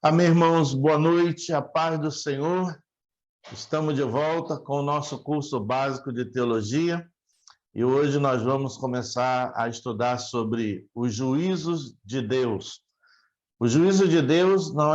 Amém, irmãos, boa noite, a paz do Senhor. Estamos de volta com o nosso curso básico de teologia e hoje nós vamos começar a estudar sobre os juízos de Deus. O juízo de Deus não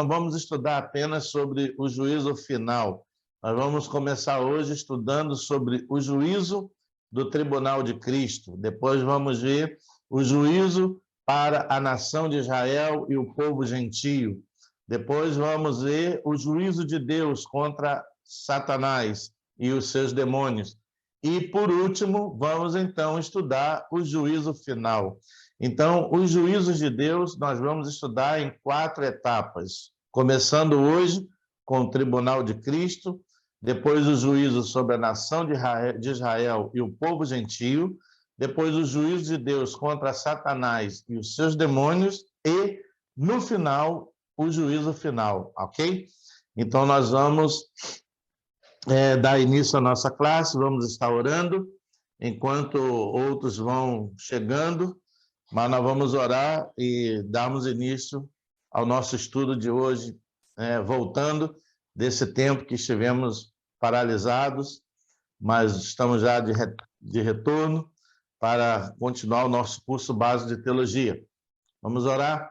vamos estudar apenas sobre o juízo final. Nós vamos começar hoje estudando sobre o juízo do tribunal de Cristo. Depois vamos ver o juízo para a nação de Israel e o povo gentio. Depois vamos ver o juízo de Deus contra Satanás e os seus demônios. E, por último, vamos então estudar o juízo final. Então, os juízos de Deus nós vamos estudar em 4 etapas, começando hoje com o tribunal de Cristo, depois o juízo sobre a nação de Israel e o povo gentio, depois o juízo de Deus contra Satanás e os seus demônios e, no final, o juízo final, ok? Então, nós vamos dar início à nossa classe, vamos estar orando, enquanto outros vão chegando, mas nós vamos orar e darmos início ao nosso estudo de hoje, voltando desse tempo que estivemos paralisados, mas estamos já de retorno para continuar o nosso curso básico de teologia. Vamos orar?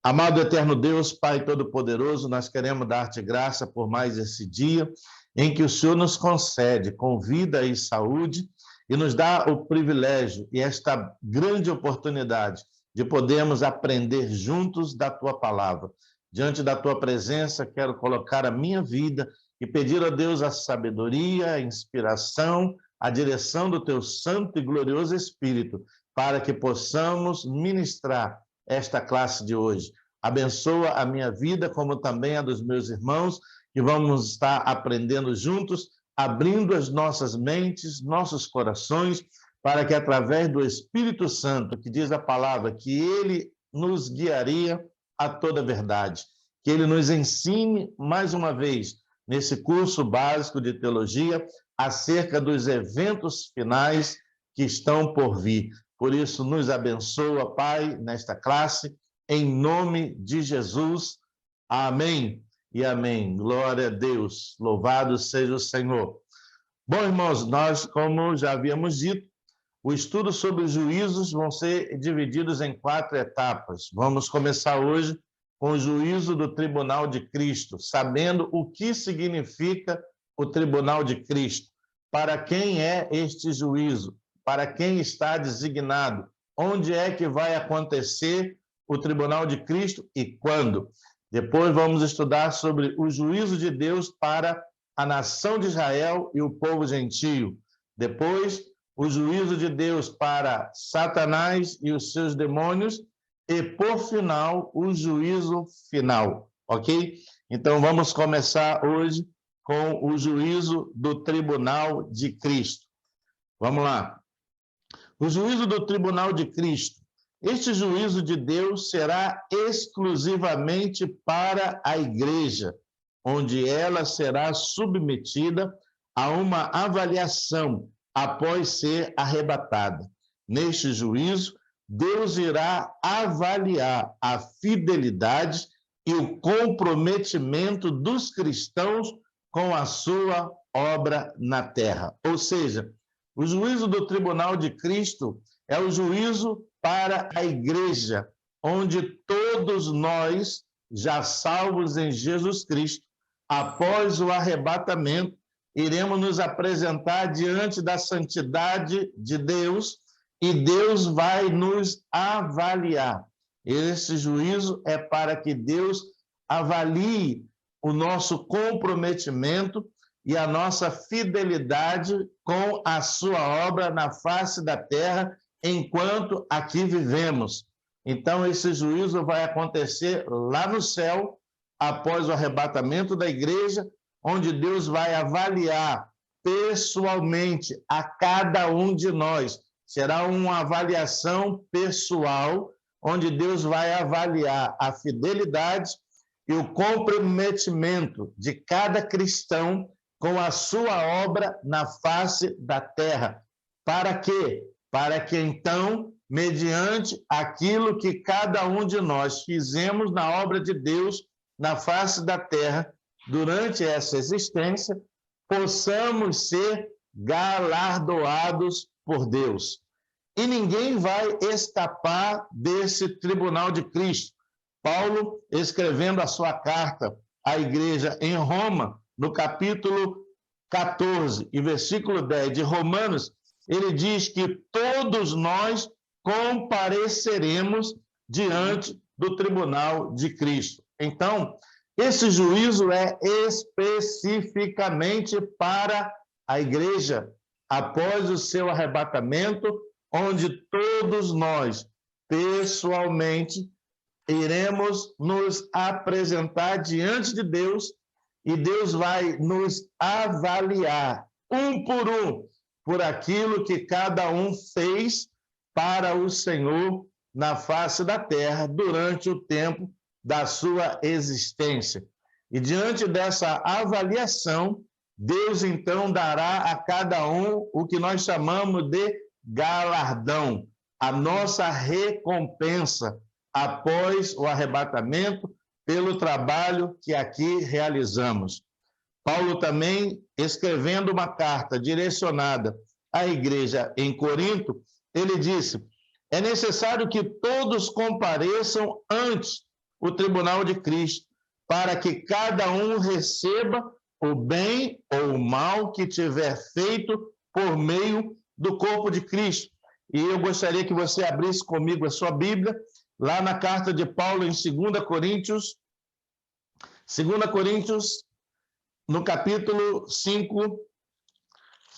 Amado eterno Deus, Pai Todo-Poderoso, nós queremos dar-te graça por mais esse dia em que o Senhor nos concede com vida e saúde e nos dá o privilégio e esta grande oportunidade de podermos aprender juntos da Tua palavra. Diante da Tua presença, quero colocar a minha vida e pedir a Deus a sabedoria, a inspiração, a direção do Teu Santo e Glorioso Espírito, para que possamos ministrar esta classe de hoje. Abençoa a minha vida, como também a dos meus irmãos, que vamos estar aprendendo juntos, abrindo as nossas mentes, nossos corações, para que através do Espírito Santo, que diz a palavra, que ele nos guiaria a toda a verdade, que ele nos ensine mais uma vez, nesse curso básico de teologia, acerca dos eventos finais que estão por vir. Por isso, nos abençoa, Pai, nesta classe, em nome de Jesus. Amém e amém. Glória a Deus. Louvado seja o Senhor. Bom, irmãos, nós, como já havíamos dito, o estudo sobre os juízos vão ser divididos em 4 etapas. Vamos começar hoje com o juízo do Tribunal de Cristo, sabendo o que significa o Tribunal de Cristo, para quem é este juízo, para quem está designado, onde é que vai acontecer o Tribunal de Cristo e quando. Depois vamos estudar sobre o juízo de Deus para a nação de Israel e o povo gentio. Depois, o juízo de Deus para Satanás e os seus demônios. E, por final, o juízo final, ok? Então, vamos começar hoje com o juízo do Tribunal de Cristo. Vamos lá. O juízo do Tribunal de Cristo. Este juízo de Deus será exclusivamente para a igreja, onde ela será submetida a uma avaliação após ser arrebatada. Neste juízo, Deus irá avaliar a fidelidade e o comprometimento dos cristãos com a sua obra na terra. Ou seja, o juízo do Tribunal de Cristo é o juízo para a igreja, onde todos nós, já salvos em Jesus Cristo, após o arrebatamento, iremos nos apresentar diante da santidade de Deus e Deus vai nos avaliar. Esse juízo é para que Deus avalie o nosso comprometimento e a nossa fidelidade com a sua obra na face da terra, enquanto aqui vivemos. Então, esse juízo vai acontecer lá no céu, após o arrebatamento da igreja, onde Deus vai avaliar pessoalmente a cada um de nós. Será uma avaliação pessoal, onde Deus vai avaliar a fidelidade e o comprometimento de cada cristão com a sua obra na face da terra. Para quê? Para que, então, mediante aquilo que cada um de nós fizemos na obra de Deus na face da terra durante essa existência, possamos ser galardoados por Deus. E ninguém vai escapar desse tribunal de Cristo. Paulo, escrevendo a sua carta à igreja em Roma, no capítulo 14 e versículo 10 de Romanos, ele diz que todos nós compareceremos diante do tribunal de Cristo. Então, esse juízo é especificamente para a igreja, após o seu arrebatamento, onde todos nós, pessoalmente, iremos nos apresentar diante de Deus e Deus vai nos avaliar, um, por aquilo que cada um fez para o Senhor na face da terra durante o tempo da sua existência. E diante dessa avaliação, Deus então dará a cada um o que nós chamamos de galardão, a nossa recompensa após o arrebatamento pelo trabalho que aqui realizamos. Paulo também, escrevendo uma carta direcionada à igreja em Corinto, ele disse: é necessário que todos compareçam ante o tribunal de Cristo, para que cada um receba o bem ou o mal que tiver feito por meio do corpo de Cristo. E eu gostaria que você abrisse comigo a sua Bíblia, lá na carta de Paulo em 2 Coríntios, no capítulo 5,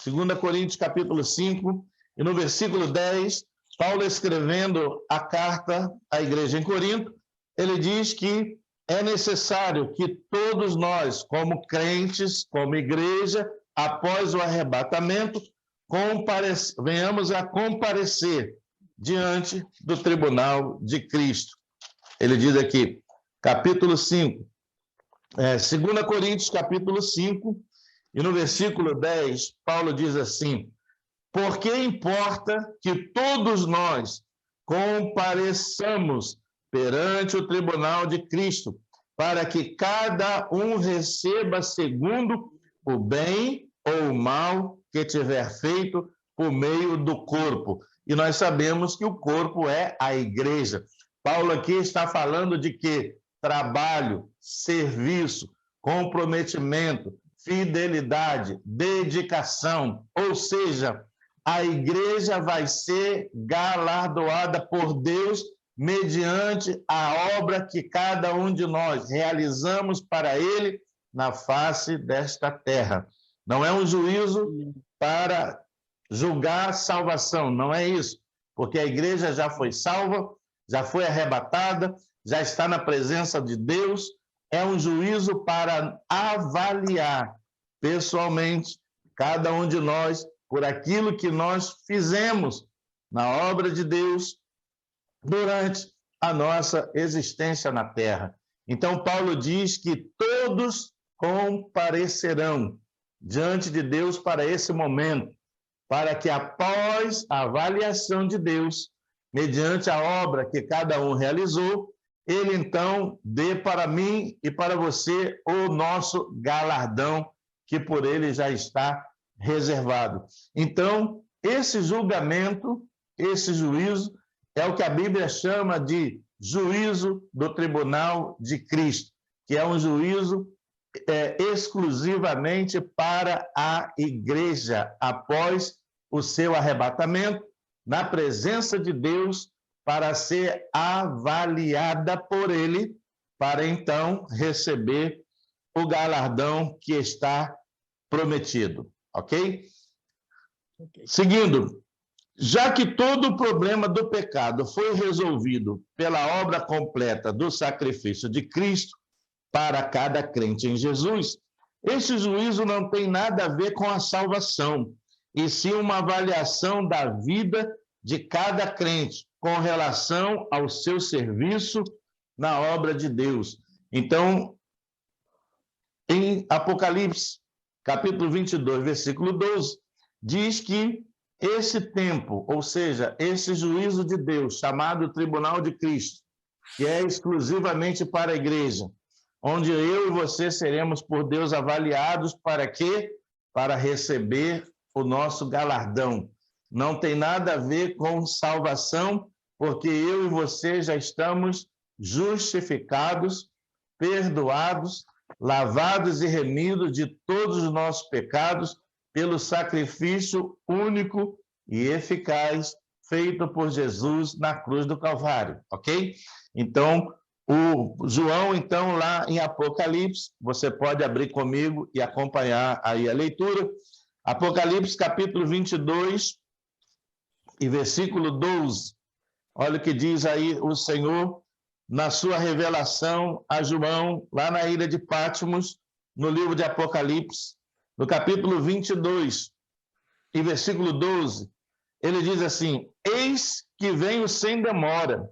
2 Coríntios, capítulo 5, e no versículo 10, Paulo escrevendo a carta à igreja em Corinto, ele diz que é necessário que todos nós, como crentes, como igreja, após o arrebatamento, venhamos a comparecer diante do tribunal de Cristo. Ele diz aqui, capítulo 5, 2 Coríntios, capítulo 5, e no versículo 10, Paulo diz assim: porque importa que todos nós compareçamos perante o tribunal de Cristo, para que cada um receba segundo o bem ou o mal que tiver feito por meio do corpo. E nós sabemos que o corpo é a igreja. Paulo aqui está falando de que trabalho, serviço, comprometimento, fidelidade, dedicação, ou seja, a igreja vai ser galardoada por Deus mediante a obra que cada um de nós realizamos para Ele na face desta terra. Não é um juízo para julgar a salvação, não é isso, porque a igreja já foi salva, já foi arrebatada, já está na presença de Deus. É um juízo para avaliar pessoalmente cada um de nós por aquilo que nós fizemos na obra de Deus durante a nossa existência na terra. Então, Paulo diz que todos comparecerão diante de Deus para esse momento, para que após a avaliação de Deus, mediante a obra que cada um realizou, ele então dê para mim e para você o nosso galardão, que por ele já está reservado. Então, esse julgamento, esse juízo, é o que a Bíblia chama de juízo do tribunal de Cristo, que é um juízo exclusivamente para a igreja, após o seu arrebatamento, na presença de Deus, para ser avaliada por ele, para então receber o galardão que está prometido, ok? Seguindo, já que todo o problema do pecado foi resolvido pela obra completa do sacrifício de Cristo para cada crente em Jesus, esse juízo não tem nada a ver com a salvação, e sim uma avaliação da vida de cada crente com relação ao seu serviço na obra de Deus. Então, em Apocalipse, capítulo 22, versículo 12, diz que esse tempo, ou seja, esse juízo de Deus, chamado Tribunal de Cristo, que é exclusivamente para a igreja, onde eu e você seremos por Deus avaliados para quê? Para receber o nosso galardão. Não tem nada a ver com salvação, porque eu e você já estamos justificados, perdoados, lavados e remidos de todos os nossos pecados pelo sacrifício único e eficaz feito por Jesus na cruz do Calvário, ok? Então, o João, então, lá em Apocalipse, você pode abrir comigo e acompanhar aí a leitura. Apocalipse, capítulo 22 e versículo 12. Olha o que diz aí o Senhor na sua revelação a João, lá na ilha de Patmos, no livro de Apocalipse, no capítulo 22 e versículo 12. Ele diz assim: eis que venho sem demora,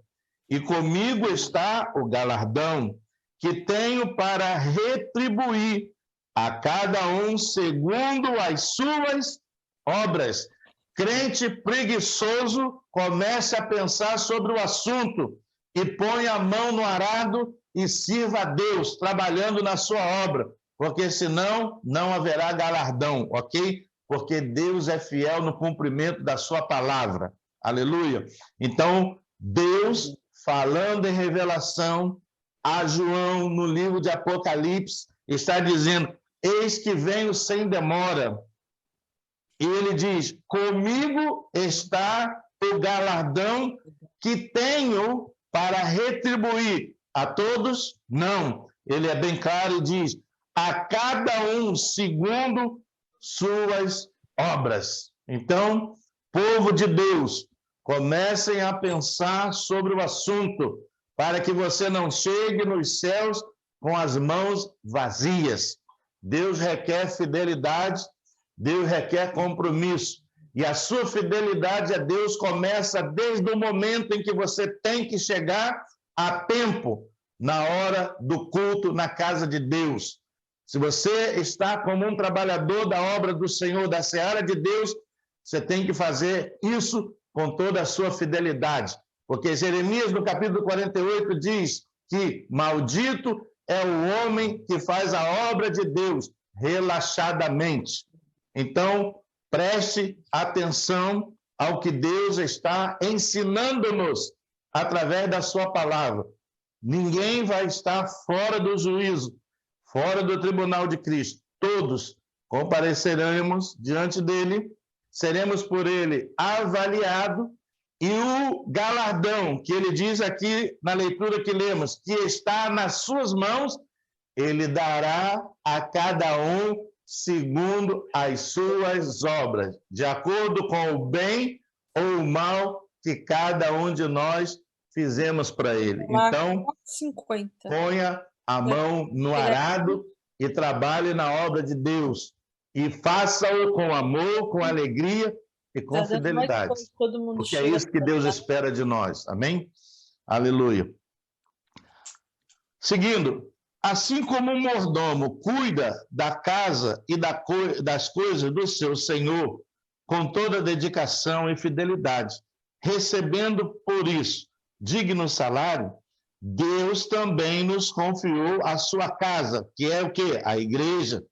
e comigo está o galardão, que tenho para retribuir a cada um segundo as suas obras. Crente preguiçoso, comece a pensar sobre o assunto e põe a mão no arado e sirva a Deus, trabalhando na sua obra, porque senão não haverá galardão, ok? Porque Deus é fiel no cumprimento da sua palavra. Aleluia. Então, Deus, falando em revelação a João no livro de Apocalipse, está dizendo: eis que venho sem demora. E ele diz: comigo está o galardão que tenho para retribuir a todos? Não. Ele é bem claro e diz: a cada um segundo suas obras. Então, povo de Deus, comecem a pensar sobre o assunto, para que você não chegue nos céus com as mãos vazias. Deus requer fidelidade, Deus requer compromisso. E a sua fidelidade a Deus começa desde o momento em que você tem que chegar a tempo, na hora do culto na casa de Deus. Se você está como um trabalhador da obra do Senhor, da seara de Deus, você tem que fazer isso com toda a sua fidelidade. Porque Jeremias, no capítulo 48, diz que maldito é o homem que faz a obra de Deus relaxadamente. Então, preste atenção ao que Deus está ensinando-nos através da sua palavra. Ninguém vai estar fora do juízo, fora do tribunal de Cristo. Todos compareceremos diante dele, seremos por ele avaliados, e o galardão, que ele diz aqui na leitura que lemos, que está nas suas mãos, ele dará a cada um segundo as suas obras, de acordo com o bem ou o mal que cada um de nós fizemos para ele. Então, 50. Ponha a mão no arado e trabalhe na obra de Deus. E faça-o com amor, com alegria e com fidelidade. Porque é isso que Deus espera de nós. Amém? Aleluia. Seguindo, assim como um mordomo cuida da casa e das coisas do seu senhor com toda dedicação e fidelidade, recebendo por isso digno salário, Deus também nos confiou a sua casa, que é o quê? A igreja,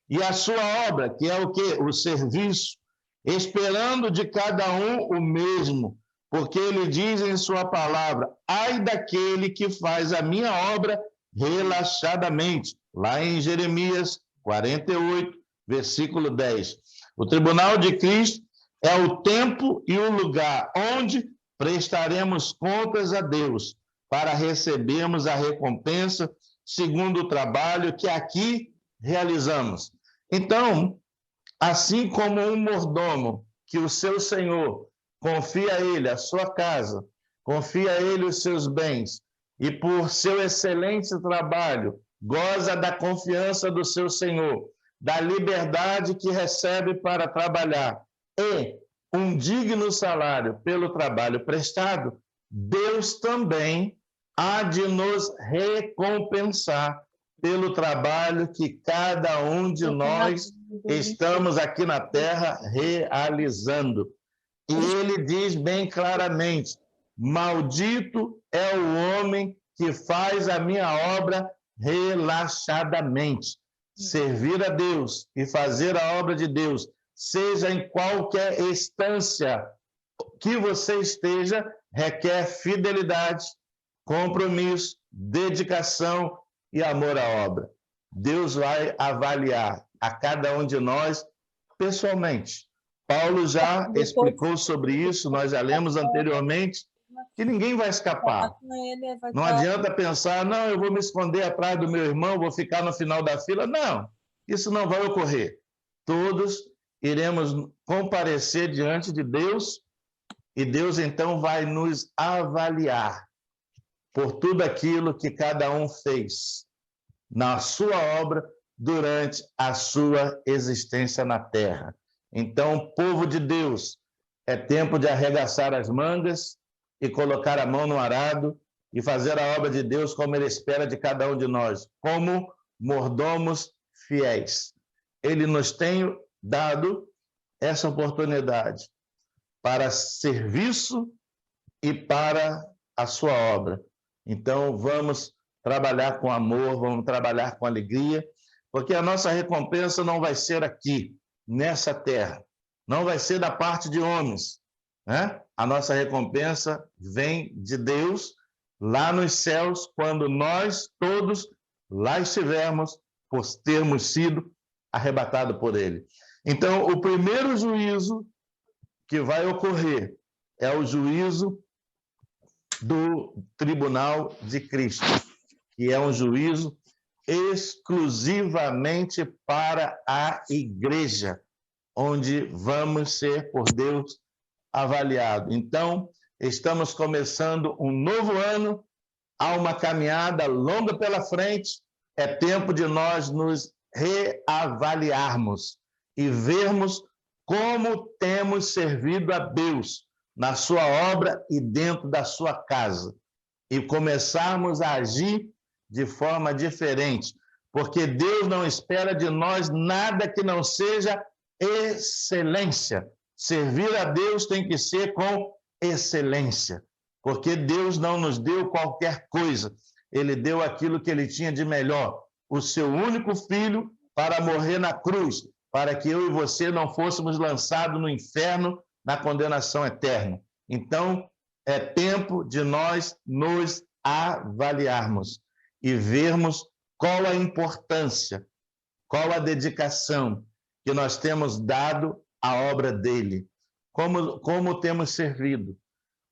e a sua obra, que é o quê? O serviço, esperando de cada um o mesmo, porque ele diz em sua palavra: ai daquele que faz a minha obra relaxadamente, lá em Jeremias 48, versículo 10. O tribunal de Cristo é o tempo e o lugar onde prestaremos contas a Deus para recebermos a recompensa segundo o trabalho que aqui realizamos. Então, assim como um mordomo que o seu senhor confia a ele a sua casa, confia a ele os seus bens, e por seu excelente trabalho goza da confiança do seu senhor, da liberdade que recebe para trabalhar e um digno salário pelo trabalho prestado, Deus também há de nos recompensar pelo trabalho que cada um de nós estamos aqui na terra realizando. E ele diz bem claramente: maldito é o homem que faz a minha obra relaxadamente. Servir a Deus e fazer a obra de Deus, seja em qualquer instância que você esteja, requer fidelidade, compromisso, dedicação e amor à obra. Deus vai avaliar a cada um de nós pessoalmente. Paulo já explicou sobre isso, nós já lemos anteriormente, que ninguém vai escapar. Não adianta pensar, não, eu vou me esconder atrás do meu irmão, vou ficar no final da fila. Não, isso não vai ocorrer. Todos iremos comparecer diante de Deus e Deus então vai nos avaliar por tudo aquilo que cada um fez na sua obra durante a sua existência na terra. Então, povo de Deus, é tempo de arregaçar as mangas e colocar a mão no arado e fazer a obra de Deus como Ele espera de cada um de nós, como mordomos fiéis. Ele nos tem dado essa oportunidade para serviço e para a sua obra. Então, vamos trabalhar com amor, vamos trabalhar com alegria, porque a nossa recompensa não vai ser aqui, nessa terra, não vai ser da parte de homens, né? A nossa recompensa vem de Deus, lá nos céus, quando nós todos lá estivermos, por termos sido arrebatados por Ele. Então, o primeiro juízo que vai ocorrer é o juízo do tribunal de Cristo, que é um juízo exclusivamente para a igreja, onde vamos ser por Deus avaliados. Então, estamos começando um novo ano, há uma caminhada longa pela frente, é tempo de nós nos reavaliarmos e vermos como temos servido a Deus na sua obra e dentro da sua casa, e começarmos a agir de forma diferente, porque Deus não espera de nós nada que não seja excelência. Servir a Deus tem que ser com excelência, porque Deus não nos deu qualquer coisa, Ele deu aquilo que Ele tinha de melhor, o seu único filho para morrer na cruz, para que eu e você não fôssemos lançados no inferno, na condenação eterna. Então, é tempo de nós nos avaliarmos e vermos qual a importância, qual a dedicação que nós temos dado à obra dele, como temos servido,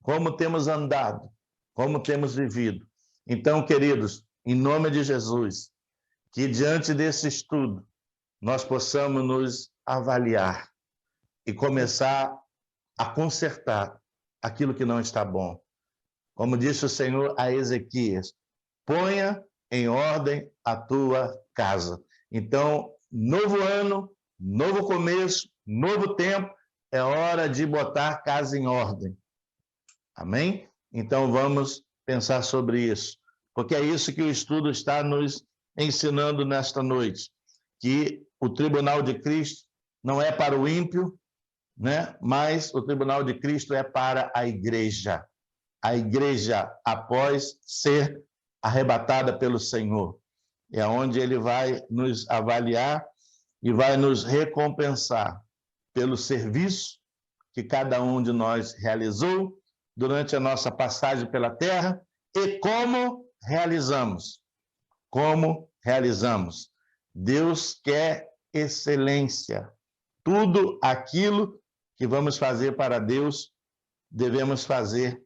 como temos andado, como temos vivido. Então, queridos, em nome de Jesus, que diante desse estudo nós possamos nos avaliar e começar a consertar aquilo que não está bom. Como disse o Senhor a Ezequias, ponha em ordem a tua casa. Então, novo ano, novo começo, novo tempo, é hora de botar casa em ordem. Amém? Então, vamos pensar sobre isso, porque é isso que o estudo está nos ensinando nesta noite, que o tribunal de Cristo não é para o ímpio, né? Mas o tribunal de Cristo é para a igreja. A igreja, após ser arrebatada pelo Senhor, é onde Ele vai nos avaliar e vai nos recompensar pelo serviço que cada um de nós realizou durante a nossa passagem pela terra e como realizamos. Como realizamos. Deus quer excelência. Tudo aquilo que vamos fazer para Deus, devemos fazer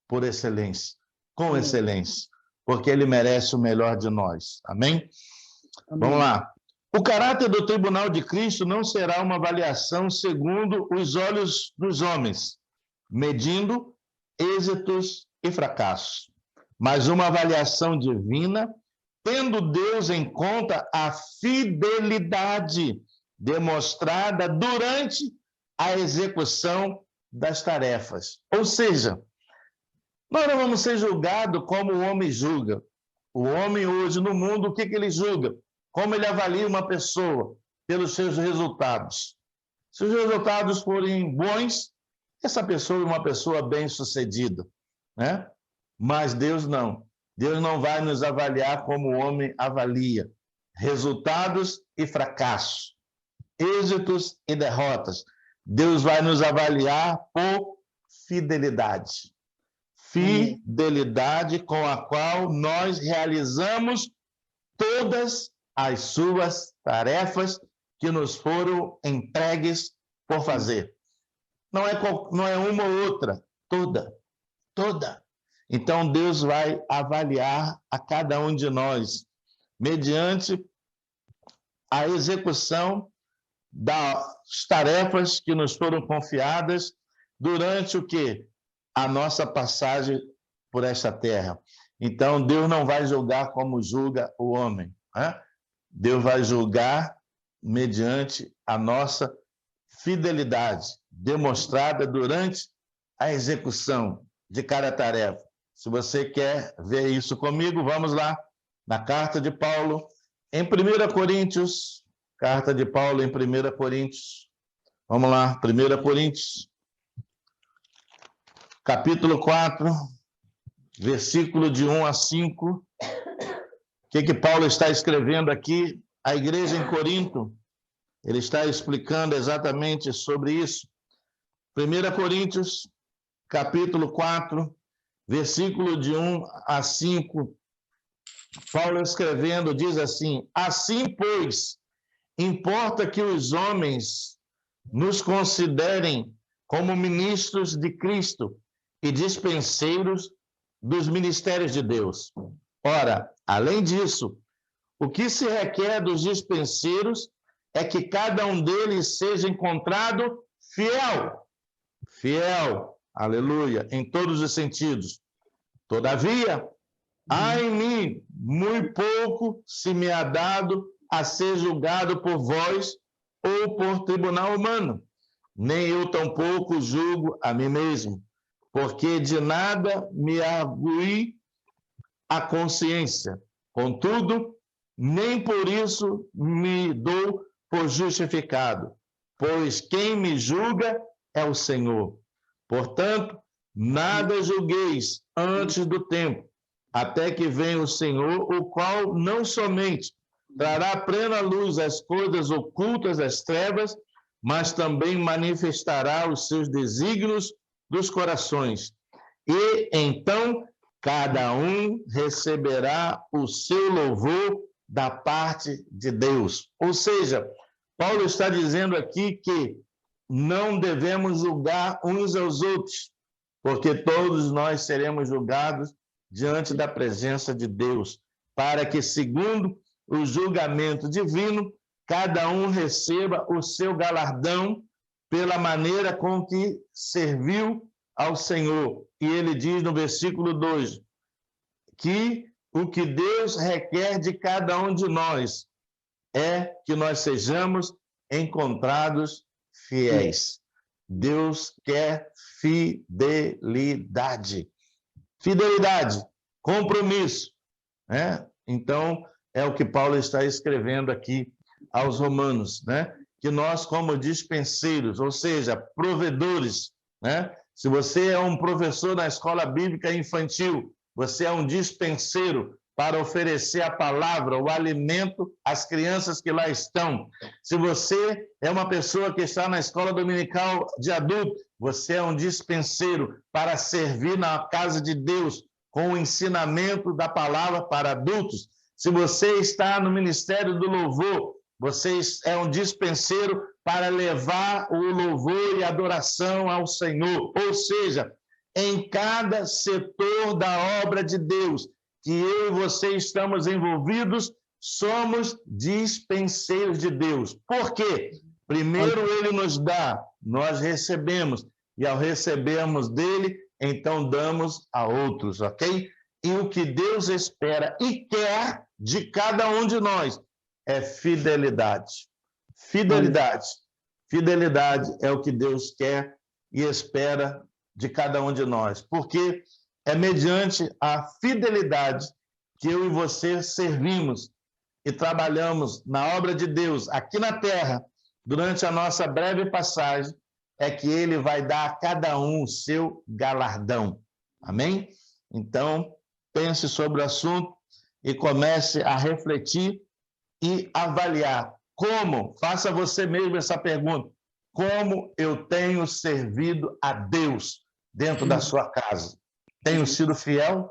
por excelência, com excelência, porque Ele merece o melhor de nós. Amém? Amém. Vamos lá. O caráter do tribunal de Cristo não será uma avaliação segundo os olhos dos homens, medindo êxitos e fracassos, mas uma avaliação divina, tendo Deus em conta a fidelidade demonstrada durante a execução das tarefas. Ou seja, nós não vamos ser julgados como o homem julga. O homem hoje no mundo, o que ele julga? Como ele avalia uma pessoa? Pelos seus resultados. Se os resultados forem bons, essa pessoa é uma pessoa bem-sucedida, né? Mas Deus não. Deus não vai nos avaliar como o homem avalia resultados e fracassos, êxitos e derrotas. Deus vai nos avaliar por fidelidade. Fidelidade com a qual nós realizamos todas as suas tarefas que nos foram entregues por fazer. Não é uma ou outra, toda. Então, Deus vai avaliar a cada um de nós mediante a execução das tarefas que nos foram confiadas durante o quê? A nossa passagem por esta terra. Então, Deus não vai julgar como julga o homem, né? Deus vai julgar mediante a nossa fidelidade demonstrada durante a execução de cada tarefa. Se você quer ver isso comigo, vamos lá na carta de Paulo, em 1 Coríntios, carta de Paulo em 1 Coríntios. Vamos lá, 1 Coríntios, capítulo 4, versículo de 1 a 5. O que Paulo está escrevendo aqui? A igreja em Corinto, ele está explicando exatamente sobre isso. 1 Coríntios, capítulo 4, versículo de 1 a 5. Paulo escrevendo diz assim: assim, pois, importa que os homens nos considerem como ministros de Cristo e dispenseiros dos ministérios de Deus. Ora, além disso, o que se requer dos dispenseiros é que cada um deles seja encontrado fiel, aleluia, em todos os sentidos. Todavia, há em mim muito pouco se me há dado a ser julgado por vós ou por tribunal humano, nem eu tampouco julgo a mim mesmo, porque de nada me argui a consciência. Contudo, nem por isso me dou por justificado, pois quem me julga é o Senhor. Portanto, nada julgueis antes do tempo, até que venha o Senhor, o qual não somente trará plena luz às coisas ocultas das trevas, mas também manifestará os seus desígnios dos corações. E então cada um receberá o seu louvor da parte de Deus. Ou seja, Paulo está dizendo aqui que não devemos julgar uns aos outros, porque todos nós seremos julgados diante da presença de Deus, para que, segundo o julgamento divino, cada um receba o seu galardão pela maneira com que serviu ao Senhor. E ele diz no versículo 2, que o que Deus requer de cada um de nós é que nós sejamos encontrados fiéis. Deus quer fidelidade. Fidelidade, compromisso, né? Então, é o que Paulo está escrevendo aqui aos romanos, né? Que nós, como dispenseiros, ou seja, provedores, né? Se você é um professor na escola bíblica infantil, você é um dispenseiro para oferecer a palavra, o alimento às crianças que lá estão. Se você é uma pessoa que está na escola dominical de adulto, você é um dispenseiro para servir na casa de Deus com o ensinamento da palavra para adultos. Se você está no ministério do louvor, você é um dispenseiro para levar o louvor e adoração ao Senhor. Ou seja, em cada setor da obra de Deus que eu e você estamos envolvidos, somos dispenseiros de Deus. Por quê? Primeiro ele nos dá, nós recebemos, e ao recebermos dele, então damos a outros, ok? E o que Deus espera e quer de cada um de nós é fidelidade. Fidelidade. Fidelidade é o que Deus quer e espera de cada um de nós, porque é mediante a fidelidade que eu e você servimos e trabalhamos na obra de Deus aqui na terra, durante a nossa breve passagem, é que ele vai dar a cada um o seu galardão. Amém? Então, pense sobre o assunto e comece a refletir e avaliar como, faça você mesmo essa pergunta, como eu tenho servido a Deus dentro da sua casa? Tenho sido fiel?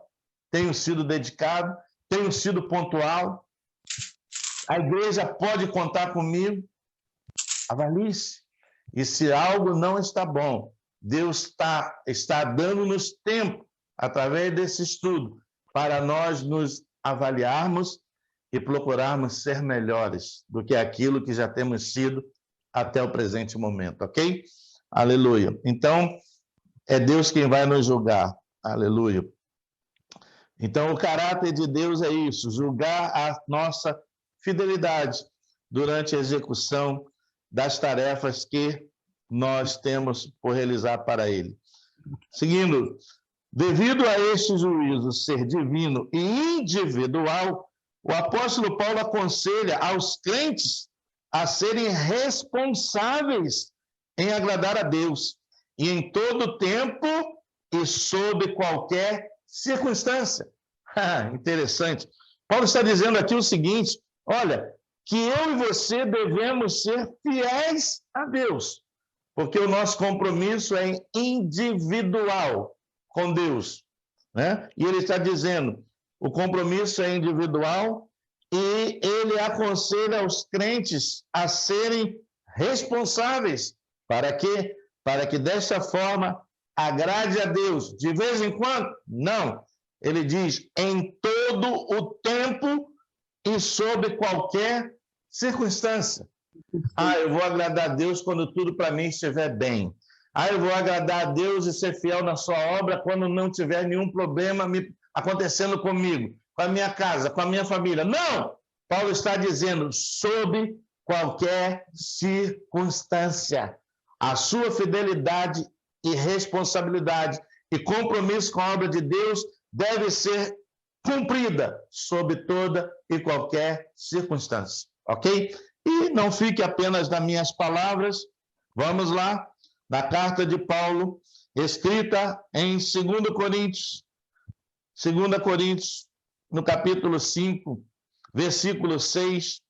Tenho sido dedicado? Tenho sido pontual? A igreja pode contar comigo? Avalie-se. E se algo não está bom, Deus está dando-nos tempo, através desse estudo, para nós nos avaliarmos e procurarmos ser melhores do que aquilo que já temos sido até o presente momento, ok? Aleluia. Então, é Deus quem vai nos julgar. Aleluia. Então, o caráter de Deus é isso, julgar a nossa fidelidade durante a execução das tarefas que nós temos por realizar para Ele. Seguindo, devido a este juízo ser divino e individual, o apóstolo Paulo aconselha aos crentes a serem responsáveis em agradar a Deus, e em todo tempo e sob qualquer circunstância. Interessante. Paulo está dizendo aqui o seguinte, olha, que eu e você devemos ser fiéis a Deus, porque o nosso compromisso é individual com Deus, né? E ele está dizendo, o compromisso é individual e ele aconselha os crentes a serem responsáveis. Para quê? Para que desta forma agrade a Deus. De vez em quando? Não. Ele diz, em todo o tempo e sob qualquer circunstância. Eu vou agradar a Deus quando tudo para mim estiver bem. Eu vou agradar a Deus e ser fiel na sua obra quando não tiver nenhum problema acontecendo comigo, com a minha casa, com a minha família. Não! Paulo está dizendo, sob qualquer circunstância. A sua fidelidade e responsabilidade e compromisso com a obra de Deus deve ser cumprida sob toda e qualquer circunstância, ok? E não fique apenas nas minhas palavras, vamos lá, na carta de Paulo, escrita em 2 Coríntios, no capítulo 5, versículo 6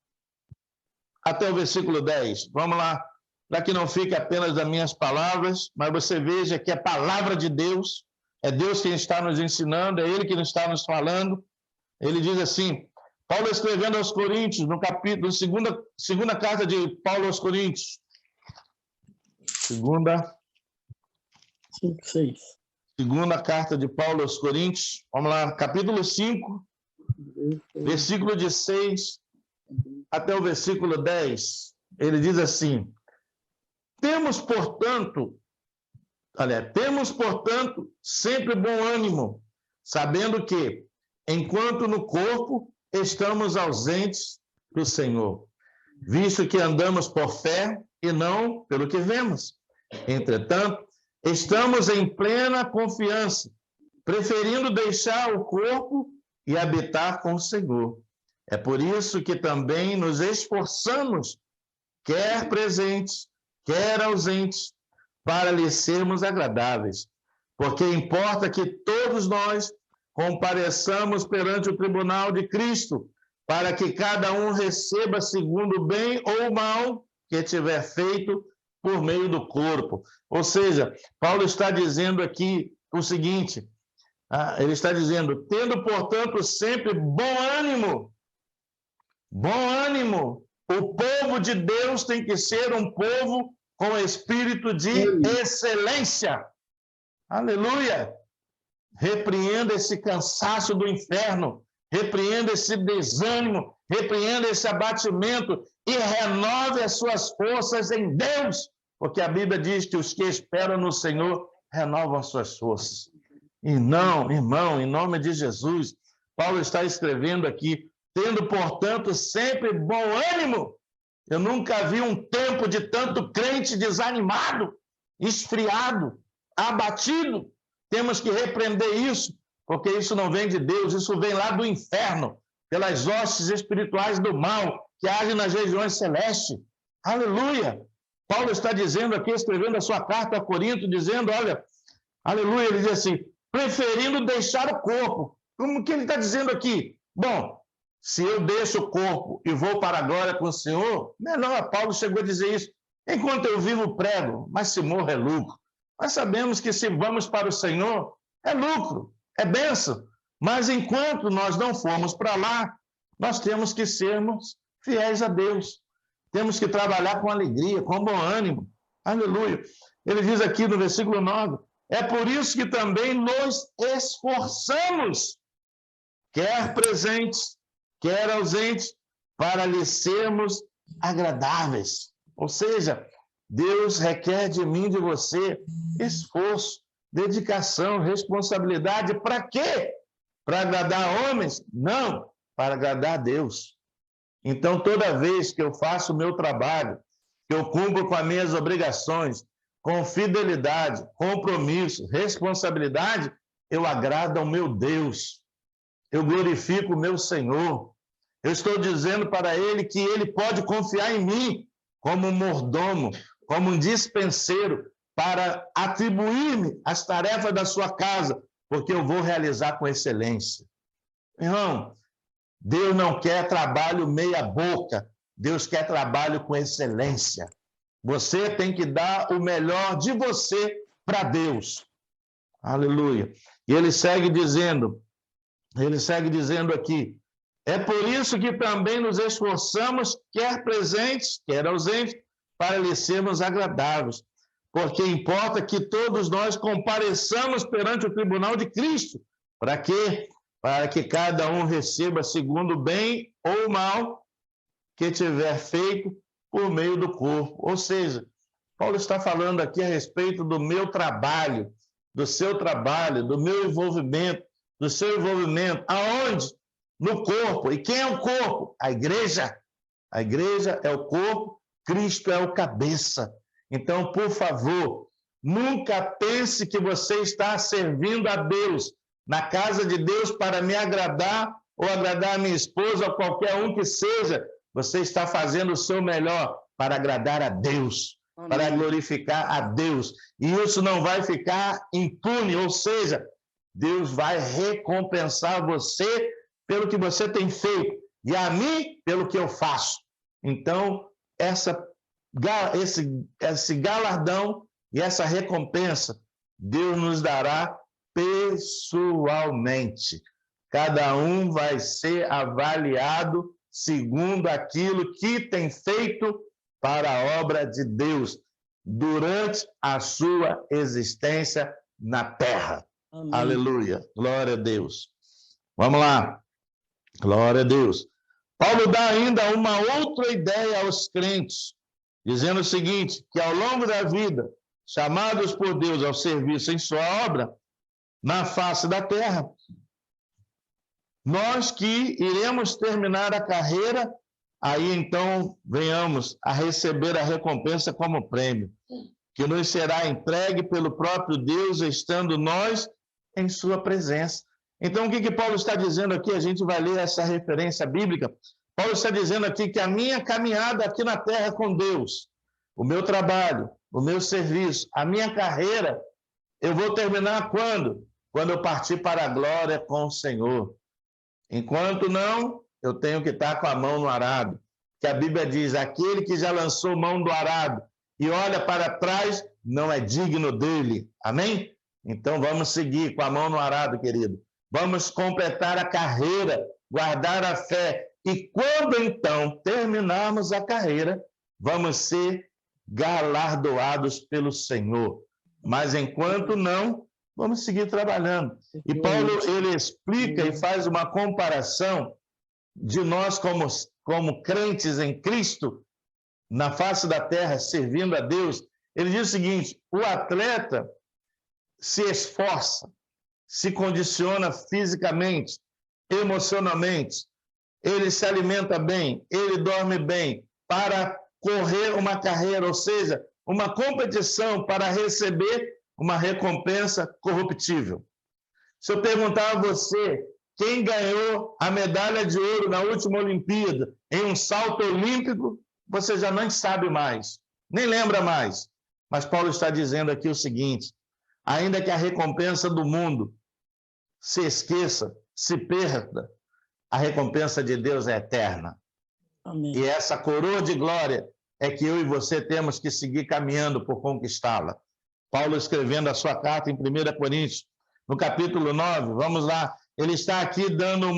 até o versículo 10. Vamos lá, para que não fique apenas nas minhas palavras, mas você veja que é palavra de Deus, é Deus quem está nos ensinando, é Ele quem está nos falando. Ele diz assim, Paulo escrevendo aos Coríntios, no capítulo, segunda carta de Paulo aos Coríntios, segunda carta de Paulo aos Coríntios, vamos lá, capítulo 5, versículo de 6 até o versículo 10, ele diz assim, temos, portanto, sempre bom ânimo, sabendo que, enquanto no corpo estamos ausentes do Senhor, visto que andamos por fé e não pelo que vemos. Entretanto, estamos em plena confiança, preferindo deixar o corpo e habitar com o Senhor. É por isso que também nos esforçamos, quer presentes, quer ausentes, para lhe sermos agradáveis, porque importa que todos nós compareçamos perante o tribunal de Cristo, para que cada um receba segundo o bem ou o mal que tiver feito por meio do corpo. Ou seja, Paulo está dizendo aqui o seguinte, ele está dizendo, tendo, portanto, sempre bom ânimo, o povo de Deus tem que ser um povo com espírito de excelência. Aleluia! Repreenda esse cansaço do inferno, repreenda esse desânimo, repreenda esse abatimento e renove as suas forças em Deus, porque a Bíblia diz que os que esperam no Senhor renovam as suas forças. E não, irmão, em nome de Jesus, Paulo está escrevendo aqui, tendo, portanto, sempre bom ânimo. Eu nunca vi um tempo de tanto crente desanimado, esfriado, abatido. Temos que repreender isso, porque isso não vem de Deus, isso vem lá do inferno, pelas hostes espirituais do mal, que agem nas regiões celestes. Aleluia! Paulo está dizendo aqui, escrevendo a sua carta a Corinto, dizendo, olha, aleluia, ele diz assim, preferindo deixar o corpo. Como que ele está dizendo aqui? Bom, se eu deixo o corpo e vou para a glória com o Senhor, melhor, Paulo chegou a dizer isso, enquanto eu vivo prego, mas se morro é lucro. Nós sabemos que se vamos para o Senhor, é lucro, é bênção. Mas enquanto nós não formos para lá, nós temos que sermos fiéis a Deus. Temos que trabalhar com alegria, com bom ânimo. Aleluia. Ele diz aqui no versículo 9, é por isso que também nos esforçamos, quer presentes, quer ausentes, para lhe sermos agradáveis. Ou seja, Deus requer de mim, de você, esforço, dedicação, responsabilidade. Para quê? Para agradar homens? Não, para agradar a Deus. Então, toda vez que eu faço o meu trabalho, que eu cumpro com as minhas obrigações, com fidelidade, compromisso, responsabilidade, eu agrado ao meu Deus. Eu glorifico o meu Senhor. Eu estou dizendo para Ele que Ele pode confiar em mim como um mordomo, como um dispenseiro, para atribuir-me as tarefas da sua casa, porque eu vou realizar com excelência. Irmão, Deus não quer trabalho meia boca, Deus quer trabalho com excelência. Você tem que dar o melhor de você para Deus. Aleluia. E ele segue dizendo aqui, é por isso que também nos esforçamos, quer presentes, quer ausentes, para lhe sermos agradáveis. Porque importa que todos nós compareçamos perante o tribunal de Cristo. Para quê? Para que cada um receba segundo o bem ou o mal que tiver feito por meio do corpo. Ou seja, Paulo está falando aqui a respeito do meu trabalho, do seu trabalho, do meu envolvimento, do seu envolvimento. Aonde? No corpo. E quem é o corpo? A igreja. A igreja é o corpo, Cristo é o cabeça. Então, por favor, nunca pense que você está servindo a Deus na casa de Deus para me agradar ou agradar a minha esposa ou qualquer um que seja. Você está fazendo o seu melhor para agradar a Deus, amém, para glorificar a Deus. E isso não vai ficar impune, ou seja, Deus vai recompensar você pelo que você tem feito e a mim pelo que eu faço. Então, esse galardão e essa recompensa, Deus nos dará pessoalmente. Cada um vai ser avaliado segundo aquilo que tem feito para a obra de Deus durante a sua existência na terra. Amém. Aleluia. Glória a Deus. Vamos lá. Glória a Deus. Paulo dá ainda uma outra ideia aos crentes, dizendo o seguinte, que ao longo da vida, chamados por Deus ao serviço em sua obra, na face da terra, nós que iremos terminar a carreira, aí então venhamos a receber a recompensa como prêmio, que nos será entregue pelo próprio Deus, estando nós em sua presença. Então, o que Paulo está dizendo aqui? A gente vai ler essa referência bíblica. Paulo está dizendo aqui que a minha caminhada aqui na terra com Deus, o meu trabalho, o meu serviço, a minha carreira, eu vou terminar quando? Quando eu partir para a glória com o Senhor. Enquanto não, eu tenho que estar com a mão no arado. Que a Bíblia diz, aquele que já lançou mão do arado e olha para trás, não é digno dele. Amém? Então vamos seguir com a mão no arado, querido. Vamos completar a carreira, guardar a fé. E quando então terminarmos a carreira, vamos ser galardoados pelo Senhor. Mas enquanto não, vamos seguir trabalhando. E Paulo, ele explica e faz uma comparação de nós como crentes em Cristo, na face da terra, servindo a Deus. Ele diz o seguinte, o atleta se esforça, se condiciona fisicamente, emocionalmente, ele se alimenta bem, ele dorme bem, para correr uma carreira, ou seja, uma competição para receber uma recompensa corruptível. Se eu perguntar a você, quem ganhou a medalha de ouro na última Olimpíada em um salto olímpico, você já nem sabe mais. nem lembra mais. Mas Paulo está dizendo aqui o seguinte: ainda que a recompensa do mundo se esqueça, se perda, a recompensa de Deus é eterna. Amém. E essa coroa de glória é que eu e você temos que seguir caminhando por conquistá-la. Paulo escrevendo a sua carta em 1 Coríntios, no capítulo 9, vamos lá, ele está aqui dando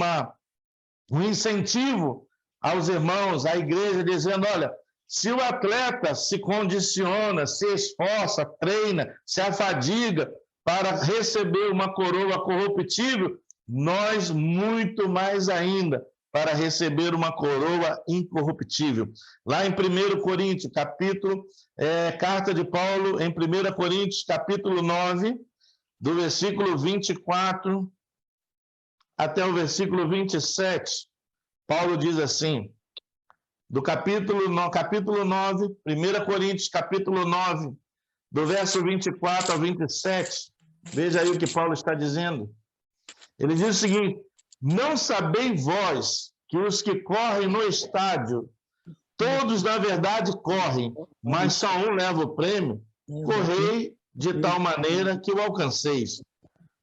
um incentivo aos irmãos, à igreja, dizendo, olha, se o atleta se condiciona, se esforça, treina, se afadiga para receber uma coroa corruptível, nós muito mais ainda para receber uma coroa incorruptível. Lá em 1 Coríntios, carta de Paulo, em 1 Coríntios, capítulo 9, do versículo 24 até o versículo 27, Paulo diz assim, do capítulo 9, 1 Coríntios, capítulo 9, do verso 24 ao 27, veja aí o que Paulo está dizendo. Ele diz o seguinte, não sabeis vós que os que correm no estádio, todos na verdade correm, mas só um leva o prêmio? Correi de tal maneira que o alcanceis.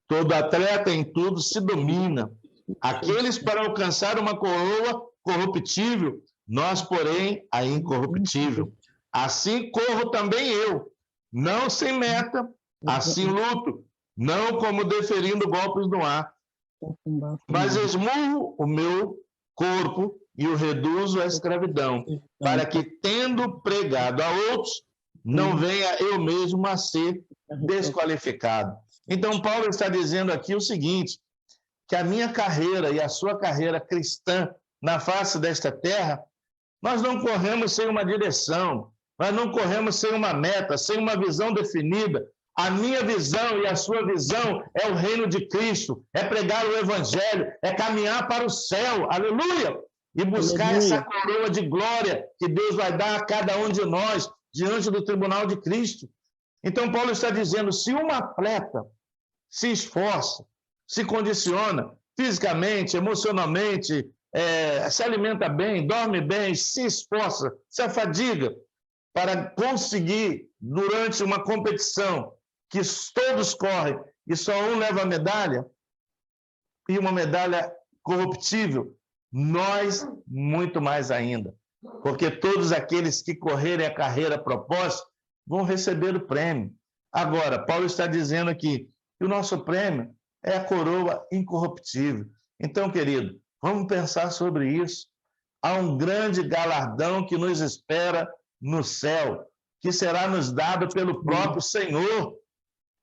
Todo atleta em tudo se domina. Aqueles para alcançar uma coroa corruptível, nós, porém, a incorruptível. Assim corro também eu, não sem meta, assim luto, não como deferindo golpes no ar, mas esmurro o meu corpo e o reduzo à escravidão, para que, tendo pregado a outros, não venha eu mesmo a ser desqualificado. Então, Paulo está dizendo aqui o seguinte, que a minha carreira e a sua carreira cristã na face desta terra, nós não corremos sem uma direção, nós não corremos sem uma meta, sem uma visão definida. A minha visão e a sua visão é o reino de Cristo, é pregar o evangelho, é caminhar para o céu, aleluia! E buscar essa coroa de glória que Deus vai dar a cada um de nós diante do tribunal de Cristo. Então, Paulo está dizendo, se um atleta se esforça, se condiciona fisicamente, emocionalmente, se alimenta bem, dorme bem, se esforça, se afadiga para conseguir, durante uma competição, que todos correm e só um leva a medalha, e uma medalha corruptível, nós muito mais ainda, porque todos aqueles que correrem a carreira proposta vão receber o prêmio. Agora, Paulo está dizendo aqui que o nosso prêmio é a coroa incorruptível. Então, querido, vamos pensar sobre isso. Há um grande galardão que nos espera no céu, que será nos dado pelo próprio Senhor.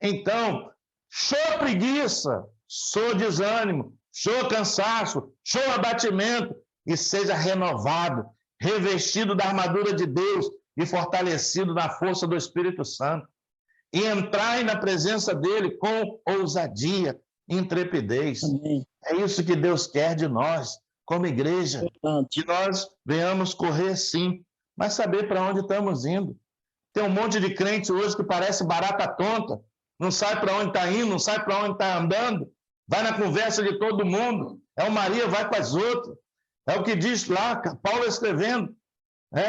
Então, show preguiça, show desânimo, show cansaço, show abatimento, e seja renovado, revestido da armadura de Deus e fortalecido na força do Espírito Santo. E entrai na presença dele com ousadia, intrepidez. Amém. É isso que Deus quer de nós, como igreja, que nós venhamos correr sim, mas saber para onde estamos indo. Tem um monte de crente hoje que parece barata tonta, não sabe para onde está indo, não sabe para onde está andando, vai na conversa de todo mundo, é o Maria, vai com as outras. É o que diz lá, Paulo escrevendo,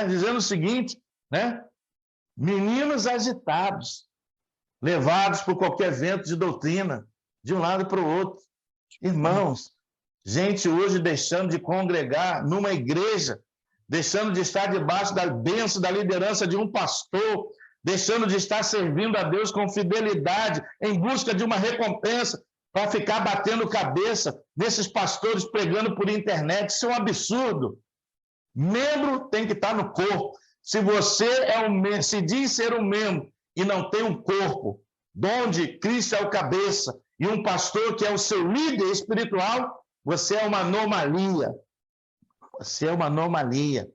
dizendo o seguinte, meninos agitados, levados por qualquer vento de doutrina, de um lado para o outro. Irmãos, gente hoje deixando de congregar numa igreja, deixando de estar debaixo da bênção, da liderança de um pastor, deixando de estar servindo a Deus com fidelidade, em busca de uma recompensa, para ficar batendo cabeça nesses pastores pregando por internet. Isso é um absurdo. Membro tem que estar no corpo. Se você se diz ser um membro e não tem um corpo, onde Cristo é o cabeça e um pastor que é o seu líder espiritual, você é uma anomalia. Você é uma anomalia.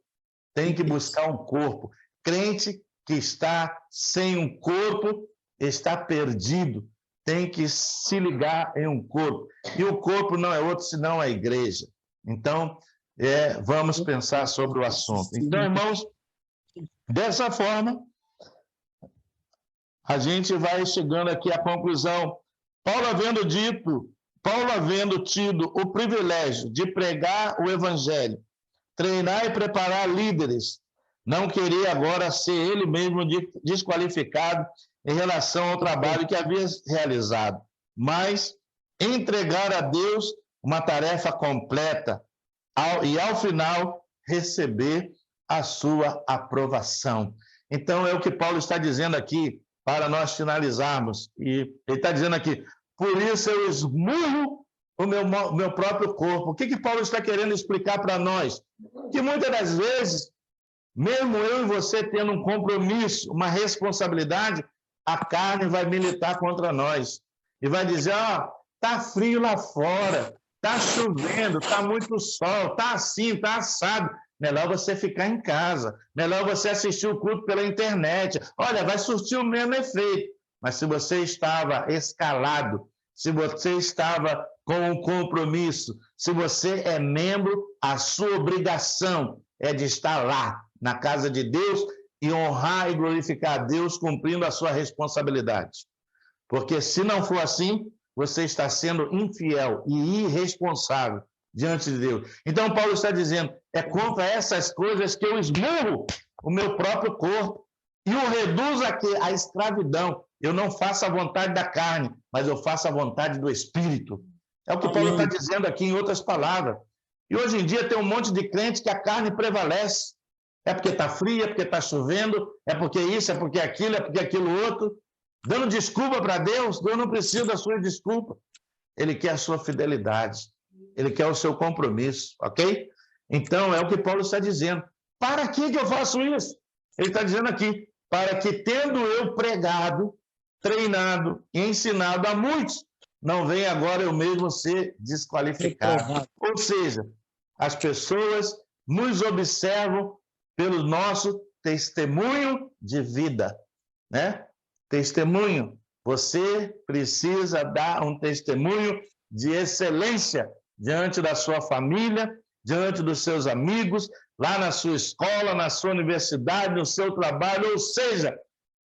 Tem que buscar um corpo. Crente que está sem um corpo está perdido. Tem que se ligar em um corpo. E o corpo não é outro senão a igreja. Então, vamos pensar sobre o assunto. Então, irmãos, dessa forma, a gente vai chegando aqui à conclusão. Paulo havendo tido o privilégio de pregar o evangelho, treinar e preparar líderes, Não queria agora ser ele mesmo desqualificado em relação ao trabalho que havia realizado, mas entregar a Deus uma tarefa completa e, ao final, receber a sua aprovação. Então, é o que Paulo está dizendo aqui, para nós finalizarmos. E ele está dizendo aqui, por isso eu esmurro o meu próprio corpo. O que Paulo está querendo explicar para nós? Que muitas das vezes, mesmo eu e você tendo um compromisso, uma responsabilidade, a carne vai militar contra nós. E vai dizer, tá frio lá fora, tá chovendo, tá muito sol, tá assim, tá assado. Melhor você ficar em casa, melhor você assistir o culto pela internet. Olha, vai surtir o mesmo efeito. Mas se você estava escalado, se você estava com um compromisso, se você é membro, a sua obrigação é de estar lá, na casa de Deus, e honrar e glorificar a Deus cumprindo a sua responsabilidade. Porque se não for assim, você está sendo infiel e irresponsável diante de Deus. Então, Paulo está dizendo, é contra essas coisas que eu esmurro o meu próprio corpo e o reduzo a quê? A escravidão. Eu não faço a vontade da carne, mas eu faço a vontade do Espírito. É o que Paulo está dizendo aqui em outras palavras. E hoje em dia tem um monte de crente que a carne prevalece. É porque está frio, é porque está chovendo, é porque isso, é porque aquilo, é porque aquilo outro. Dando desculpa para Deus, Deus não precisa da sua desculpa. Ele quer a sua fidelidade. Ele quer o seu compromisso, ok? Então, é o que Paulo está dizendo. Para que eu faço isso? Ele está dizendo aqui, para que tendo eu pregado, treinado e ensinado a muitos, não venha agora eu mesmo ser desqualificado. Ou seja, as pessoas nos observam pelo nosso testemunho de vida, né? Testemunho. Você precisa dar um testemunho de excelência diante da sua família, diante dos seus amigos, lá na sua escola, na sua universidade, no seu trabalho, ou seja,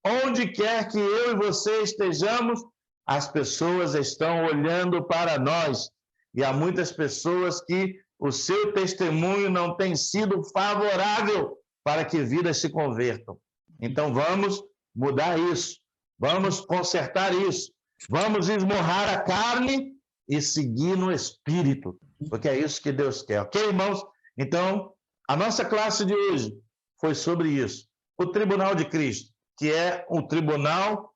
onde quer que eu e você estejamos, as pessoas estão olhando para nós. E há muitas pessoas que o seu testemunho não tem sido favorável para que vidas se convertam. Então vamos mudar isso, vamos consertar isso, vamos esmurrar a carne e seguir no Espírito, porque é isso que Deus quer, ok, irmãos? Então, a nossa classe de hoje foi sobre isso. O Tribunal de Cristo, que é um tribunal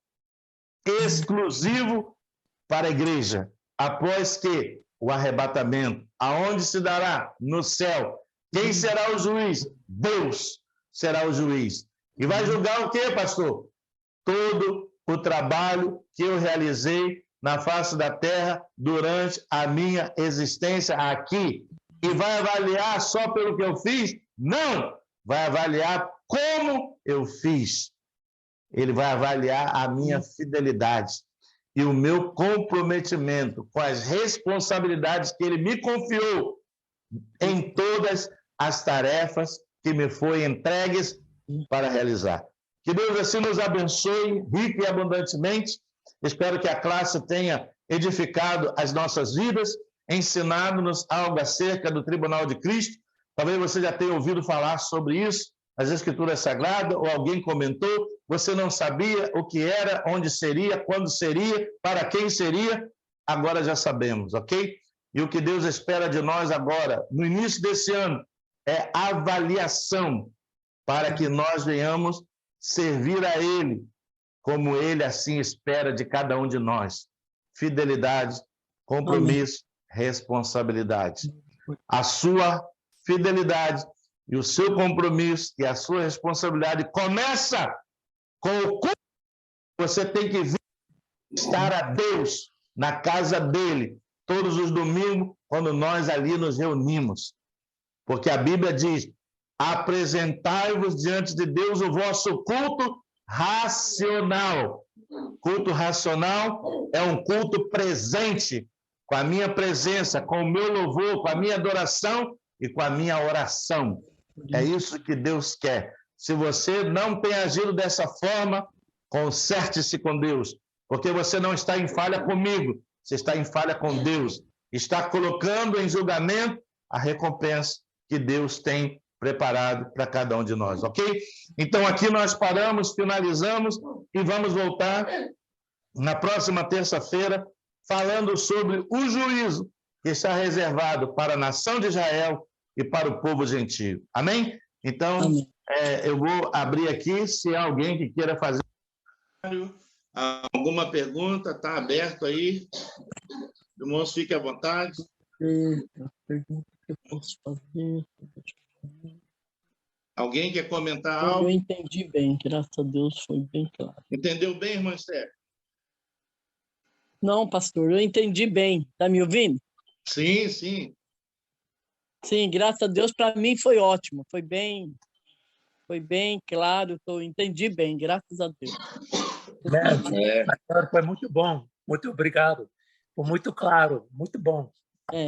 exclusivo para a igreja, após que o arrebatamento, aonde se dará? No céu. Quem será o juiz? Deus será o juiz. E vai julgar o quê, pastor? Todo o trabalho que eu realizei na face da terra durante a minha existência aqui. E vai avaliar só pelo que eu fiz? Não! Vai avaliar como eu fiz. Ele vai avaliar a minha fidelidade e o meu comprometimento com as responsabilidades que ele me confiou em todas as tarefas que me foram entregues para realizar. Que Deus assim nos abençoe rico e abundantemente. Espero que a classe tenha edificado as nossas vidas, ensinado-nos algo acerca do Tribunal de Cristo. Talvez você já tenha ouvido falar sobre isso nas Escrituras Sagradas, ou alguém comentou, você não sabia o que era, onde seria, quando seria, para quem seria, agora já sabemos, ok? E o que Deus espera de nós agora, no início desse ano, é avaliação, para que nós venhamos servir a Ele, como Ele assim espera de cada um de nós. Fidelidade, compromisso, responsabilidade. A sua fidelidade e o seu compromisso e a sua responsabilidade começa com o culto. Você tem que vir estar a Deus na casa dele todos os domingos, quando nós ali nos reunimos. Porque a Bíblia diz, apresentai-vos diante de Deus o vosso culto racional. Culto racional é um culto presente, com a minha presença, com o meu louvor, com a minha adoração e com a minha oração. É isso que Deus quer. Se você não tem agido dessa forma, conserte-se com Deus, porque você não está em falha comigo, você está em falha com Deus. Está colocando em julgamento a recompensa que Deus tem preparado para cada um de nós, ok? Então, aqui nós paramos, finalizamos e vamos voltar na próxima terça-feira falando sobre o juízo que está reservado para a nação de Israel e para o povo gentio. Amém? Então, Amém. Eu vou abrir aqui, se há alguém que queira fazer alguma pergunta, está aberto aí. Irmãos, fiquem à vontade. A pergunta que eu posso fazer... Alguém quer comentar Eu algo? entendi bem, graças a Deus foi bem claro. Entendeu bem, irmã Esther? Não, pastor, eu entendi bem. Está me ouvindo? Sim, sim. Sim, graças a Deus, para mim foi ótimo. Foi bem claro, eu entendi bem, graças a Deus. Pastor, foi muito bom. Muito obrigado. Foi muito claro, muito bom.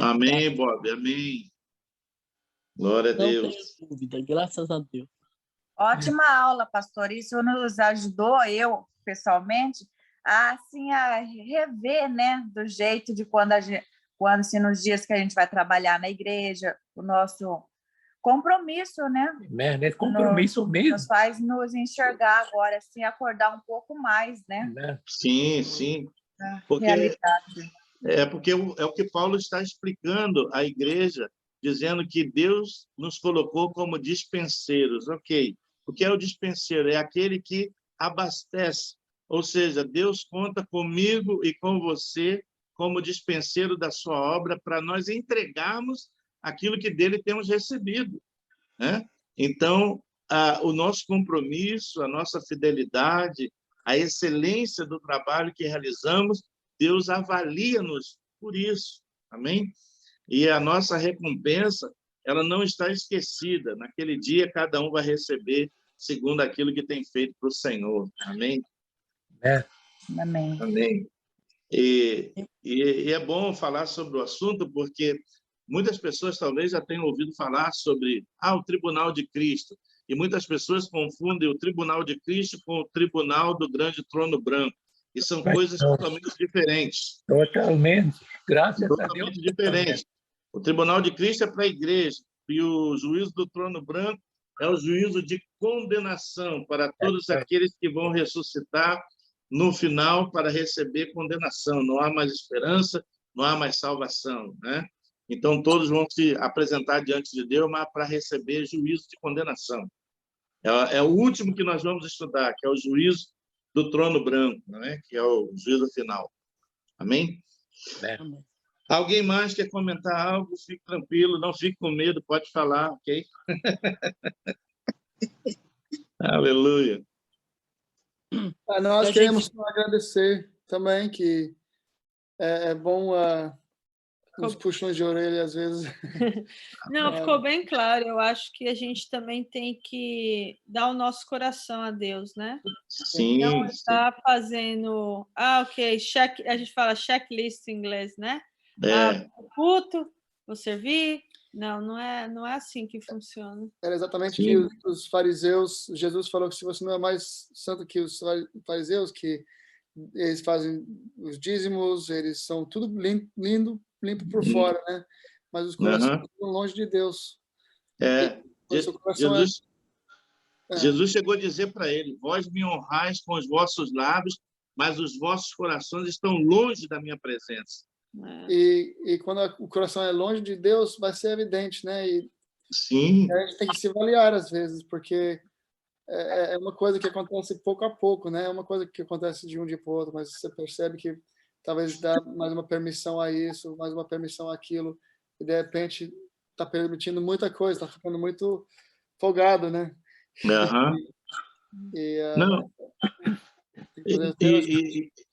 Amém, Bob, amém. Glória a Deus. Não tenho dúvida, graças a Deus. Ótima aula, pastor. Isso nos ajudou, eu, pessoalmente, assim, a rever, né, do jeito de quando se nos dias que a gente vai trabalhar na igreja, o nosso compromisso, né? Esse compromisso mesmo. Nos faz nos enxergar agora, assim, acordar um pouco mais, né? Sim, sim. Porque realidade. Porque é o que Paulo está explicando à igreja, dizendo que Deus nos colocou como dispenseiros, ok? O que é o dispenseiro? É aquele que abastece, ou seja, Deus conta comigo e com você como dispenseiro da sua obra para nós entregarmos aquilo que dele temos recebido, né? Então, o nosso compromisso, a nossa fidelidade, a excelência do trabalho que realizamos, Deus avalia-nos por isso, amém? E a nossa recompensa, ela não está esquecida. Naquele dia, cada um vai receber segundo aquilo que tem feito para o Senhor, amém? Amém. Amém. E é bom falar sobre o assunto, porque muitas pessoas talvez já tenham ouvido falar sobre o Tribunal de Cristo, e muitas pessoas confundem o Tribunal de Cristo com o Tribunal do Grande Trono Branco, e são coisas totalmente diferentes. Totalmente, graças a Deus. Totalmente diferentes. O Tribunal de Cristo é para a igreja, e o juízo do Trono Branco é o juízo de condenação para todos aqueles que vão ressuscitar no final para receber condenação. Não há mais esperança, não há mais salvação, né? Então, todos vão se apresentar diante de Deus, mas para receber juízo de condenação. É o último que nós vamos estudar, que é o juízo do trono branco, né? Que é o juízo final. Amém? Amém. Alguém mais quer comentar algo? Fique tranquilo, não fique com medo, pode falar, ok? Aleluia. Nós queremos agradecer também, que é bom uns puxões de orelha, às vezes. Não, ficou bem claro. Eu acho que a gente também tem que dar o nosso coração a Deus, né? Sim. Não está fazendo... ok, a gente fala checklist em inglês, né? Vou culto, vou servir. Não é assim que funciona. Era exatamente que os fariseus, Jesus falou que se você não é mais santo que os fariseus, que eles fazem os dízimos, eles são tudo limpo por fora, né? Mas os corações estão longe de Deus. Jesus chegou a dizer para ele: vós me honrais com os vossos lábios, mas os vossos corações estão longe da minha presença. E quando o coração é longe de Deus, vai ser evidente, né? Sim. A gente tem que se avaliar às vezes, porque é uma coisa que acontece pouco a pouco, né? É uma coisa que acontece de um dia para o outro, mas você percebe que talvez dá mais uma permissão a isso, mais uma permissão àquilo, e de repente está permitindo muita coisa, está ficando muito folgado, né? Não.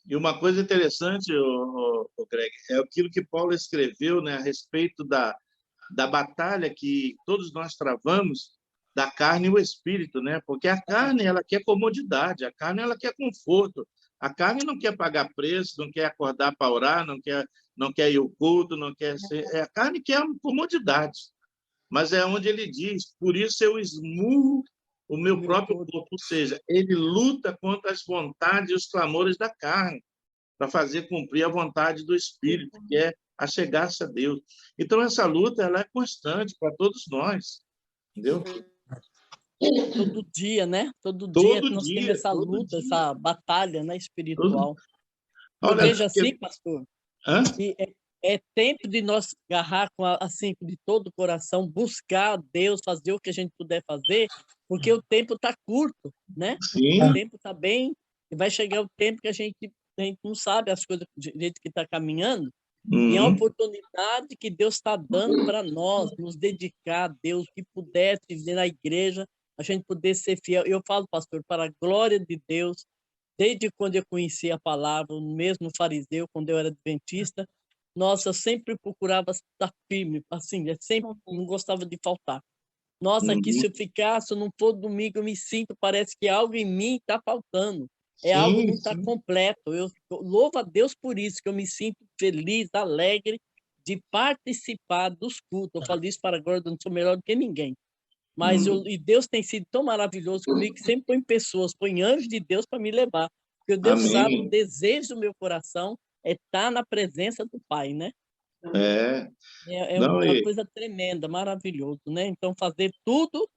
E uma coisa interessante, Greg, é aquilo que Paulo escreveu, né, a respeito da batalha que todos nós travamos, da carne e o espírito, né? Porque a carne, ela quer comodidade, a carne, ela quer conforto, a carne não quer pagar preço, não quer acordar para orar, não quer ir ao culto, não quer ser... A carne quer comodidade, mas é onde ele diz: por isso eu esmurro o meu próprio corpo, ou seja, ele luta contra as vontades e os clamores da carne, para fazer cumprir a vontade do Espírito, que é achegar-se a Deus. Então, essa luta ela é constante para todos nós. entendeu? Todo dia, né? Todo dia Todo nós dia, temos essa todo luta, dia. essa batalha, né, espiritual. Eu Olha, vejo assim, pastor, hã? que é tempo de nós agarrar assim, de todo o coração, buscar a Deus, fazer o que a gente puder fazer, porque o tempo está curto, né? Sim, O tempo está bem, e vai chegar o tempo que a gente não sabe as coisas do jeito que está caminhando, e é uma uhum, oportunidade que Deus está dando para nós nos dedicar a Deus, que pudesse vir na igreja, a gente poder ser fiel. Eu falo, pastor, para a glória de Deus, desde quando eu conheci a palavra, mesmo fariseu, quando eu era adventista, nossa, eu sempre procurava estar firme, assim, eu sempre não gostava de faltar. Nossa, aqui uhum. se eu ficar, se eu não for domingo, eu me sinto, parece que algo em mim está faltando. Algo Sim, não está sim. completo. Eu louvo a Deus por isso, que eu me sinto feliz, alegre de participar dos cultos. Eu falo isso para agora, eu não sou melhor do que ninguém. Mas e Deus tem sido tão maravilhoso comigo, que sempre põe pessoas, põe anjos de Deus para me levar. Porque Deus sabe, o Amém. desejo do meu coração é estar na presença do Pai, né? É, É não, uma coisa tremenda, maravilhoso, né? Então, fazer tudo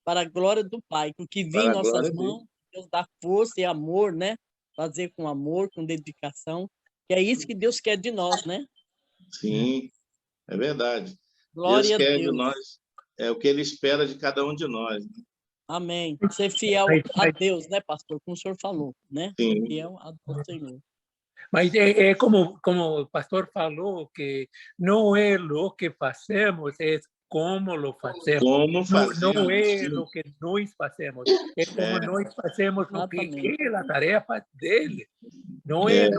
para a glória do Pai, com o que vem em para a glória nossas dele. mãos, Deus dá força e amor, né? Fazer com amor, com dedicação, que é isso que Deus quer de nós, né? Sim, é verdade. Deus Glória a quer de Deus. nós, é o que Ele espera de cada um de nós. Amém. Ser fiel a Deus, né, pastor? Como o senhor falou, né? Ser Sim, fiel ao Senhor. Mas como o pastor falou, que não é o que fazemos, é como lo fazemos. como Não fazemos. é Sim. o que nós fazemos, é como É, nós fazemos o que Exatamente. é a tarefa dele. Não é,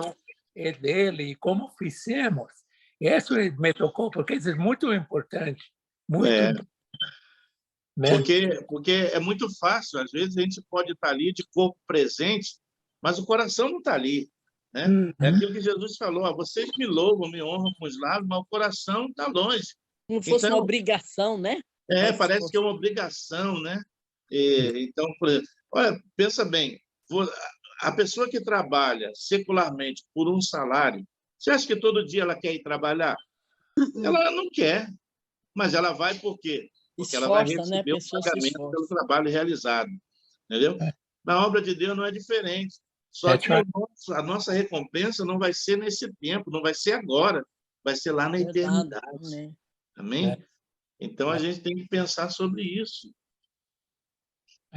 é dele e como fizemos. Isso me tocou, porque isso é muito importante. Muito é. importante. Né? Porque é muito fácil, às vezes a gente pode estar ali de corpo presente, mas o coração não está ali, né? É aquilo que Jesus falou: vocês me louvam, me honram com os lábios, mas o coração está longe. Como fosse uma Então, obrigação, né? Mas parece que é uma obrigação, né? Então, por exemplo, olha, pensa bem, a pessoa que trabalha secularmente por um salário, você acha que todo dia ela quer ir trabalhar? Ela não quer, mas ela vai por quê? Porque ela vai esforça, né? A receber o pessoa se pagamento pelo esforça. trabalho realizado, entendeu? Na obra de Deus não é diferente. Só That's que right. a nossa recompensa não vai ser nesse tempo, não vai ser agora, vai ser lá na Verdade. eternidade. Amém. Amém? Então a gente tem que pensar sobre isso.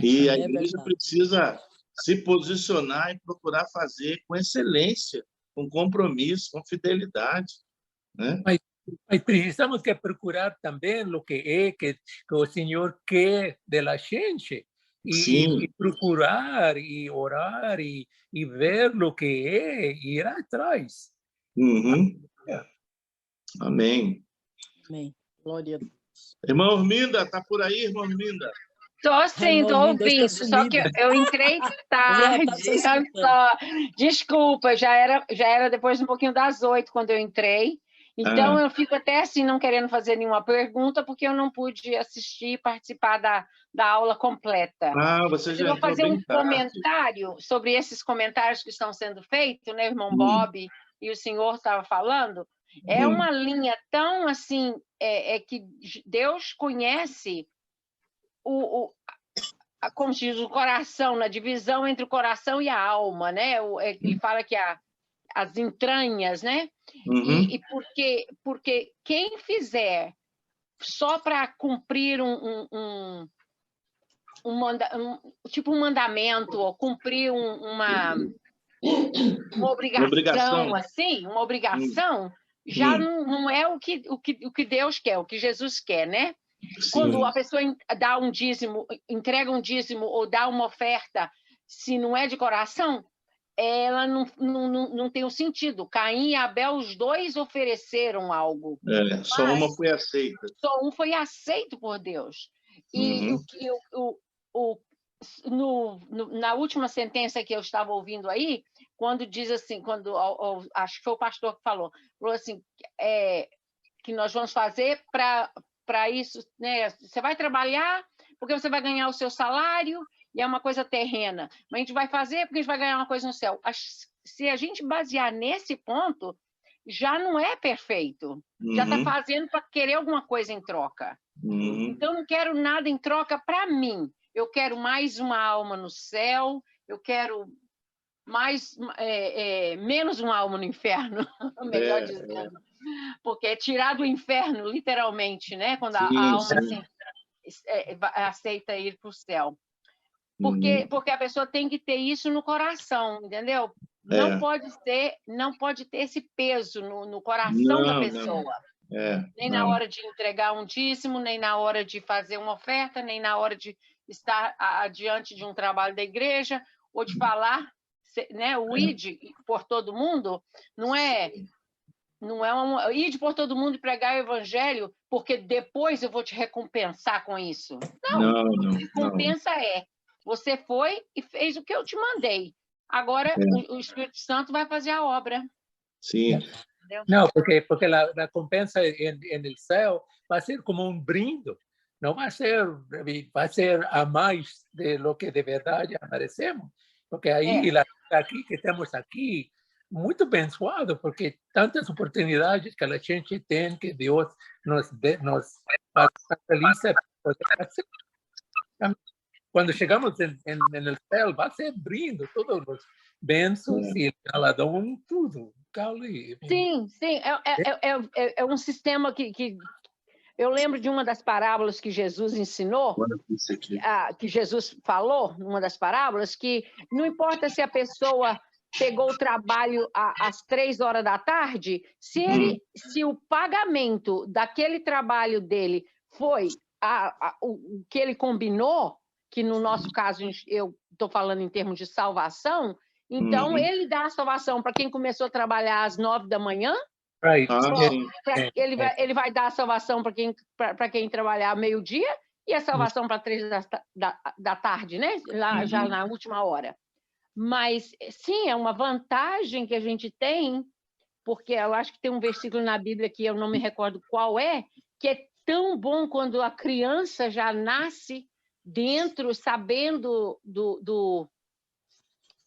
E a É igreja verdade. precisa se posicionar e procurar fazer com excelência, com compromisso, com fidelidade, né? Mas precisamos que procurar também o que o Senhor quer da gente Sim. e procurar e orar e ver o que é e ir atrás. Uhum. Amém. Amém. Glória a Deus. Irmã Orminda, está por aí, irmã Orminda? Estou sim, estou Irmã Linda, ouvindo, tá só que sumida. eu entrei Já tarde, tá se olha escutando. só. Desculpa, já era depois um pouquinho das 8 quando eu entrei, então eu fico até assim, não querendo fazer nenhuma pergunta, porque eu não pude assistir e participar da aula completa. Você Eu já vou entrou fazer um bem tarde. comentário sobre esses comentários que estão sendo feitos, né, irmão Bob e o senhor estava falando. É uma linha tão assim, que Deus conhece como se diz, o coração, na divisão entre o coração e a alma, né? Ele fala que as entranhas, né? E porque quem fizer só para cumprir tipo um mandamento, ou cumprir uma obrigação, assim, uma obrigação, já não é o que Deus quer, o que Jesus quer, né? Sim. Quando a pessoa dá um dízimo, entrega um dízimo ou dá uma oferta, se não é de coração, ela não tem o sentido. Caim e Abel, os dois ofereceram algo. Só uma foi aceita. Só um foi aceito por Deus. E na última sentença que eu estava ouvindo aí, quando diz assim, acho que foi o pastor que falou assim, que nós vamos fazer para isso, né? Você vai trabalhar porque você vai ganhar o seu salário e é uma coisa terrena, mas a gente vai fazer porque a gente vai ganhar uma coisa no céu. Se a gente basear nesse ponto, já não é perfeito. Já está fazendo para querer alguma coisa em troca. Então, eu não quero nada em troca para mim. Eu quero mais uma alma no céu, eu quero menos uma alma no inferno, melhor dizendo. Porque é tirar do inferno, literalmente, né? Quando a alma assim, aceita ir para o céu. Porque a pessoa tem que ter isso no coração, entendeu? Não pode ter esse peso no coração da pessoa. Nem na hora de entregar um dízimo, nem na hora de fazer uma oferta, nem na hora de estar adiante de um trabalho da igreja, ou de falar, né? O id por todo mundo não é ir por todo mundo e pregar o evangelho, porque depois eu vou te recompensar com isso. Não. Recompensa você foi e fez o que eu te mandei. Agora o Espírito Santo vai fazer a obra. Sim. No, porque la recompensa en el cielo va a ser como un brindo. No va a ser a más de lo que de verdad ya merecemos. Porque ahí, aquí que estamos aquí, muito abençoado, porque tantas oportunidades que a gente tem, que Deus nos facilita. Quando chegamos en el céu, vai ser brindo todos os bênçãos e galadão, tudo. Sim. É um sistema que eu lembro de uma das parábolas que Jesus ensinou, que Jesus falou, numa das parábolas, que não importa se a pessoa pegou o trabalho às 3 horas da tarde, se o pagamento daquele trabalho dele foi o que ele combinou, que no nosso caso eu estou falando em termos de salvação, então ele dá a salvação para quem começou a trabalhar às 9 da manhã, ele vai dar a salvação para quem trabalhar meio-dia e a salvação para 3 da tarde, né? Já na última hora. Mas, sim, é uma vantagem que a gente tem, porque eu acho que tem um versículo na Bíblia que eu não me recordo qual que é tão bom quando a criança já nasce dentro, sabendo do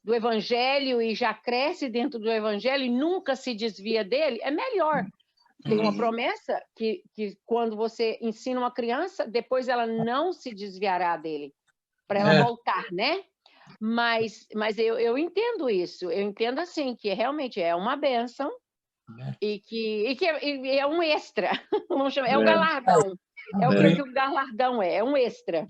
Evangelho e já cresce dentro do Evangelho e nunca se desvia dele, é melhor. Tem uma promessa que quando você ensina uma criança, depois ela não se desviará dele, para ela voltar, né? Mas eu entendo isso, eu entendo assim, que realmente é uma bênção e que é um extra, vamos chamar, é o galardão, é o que o galardão é um extra.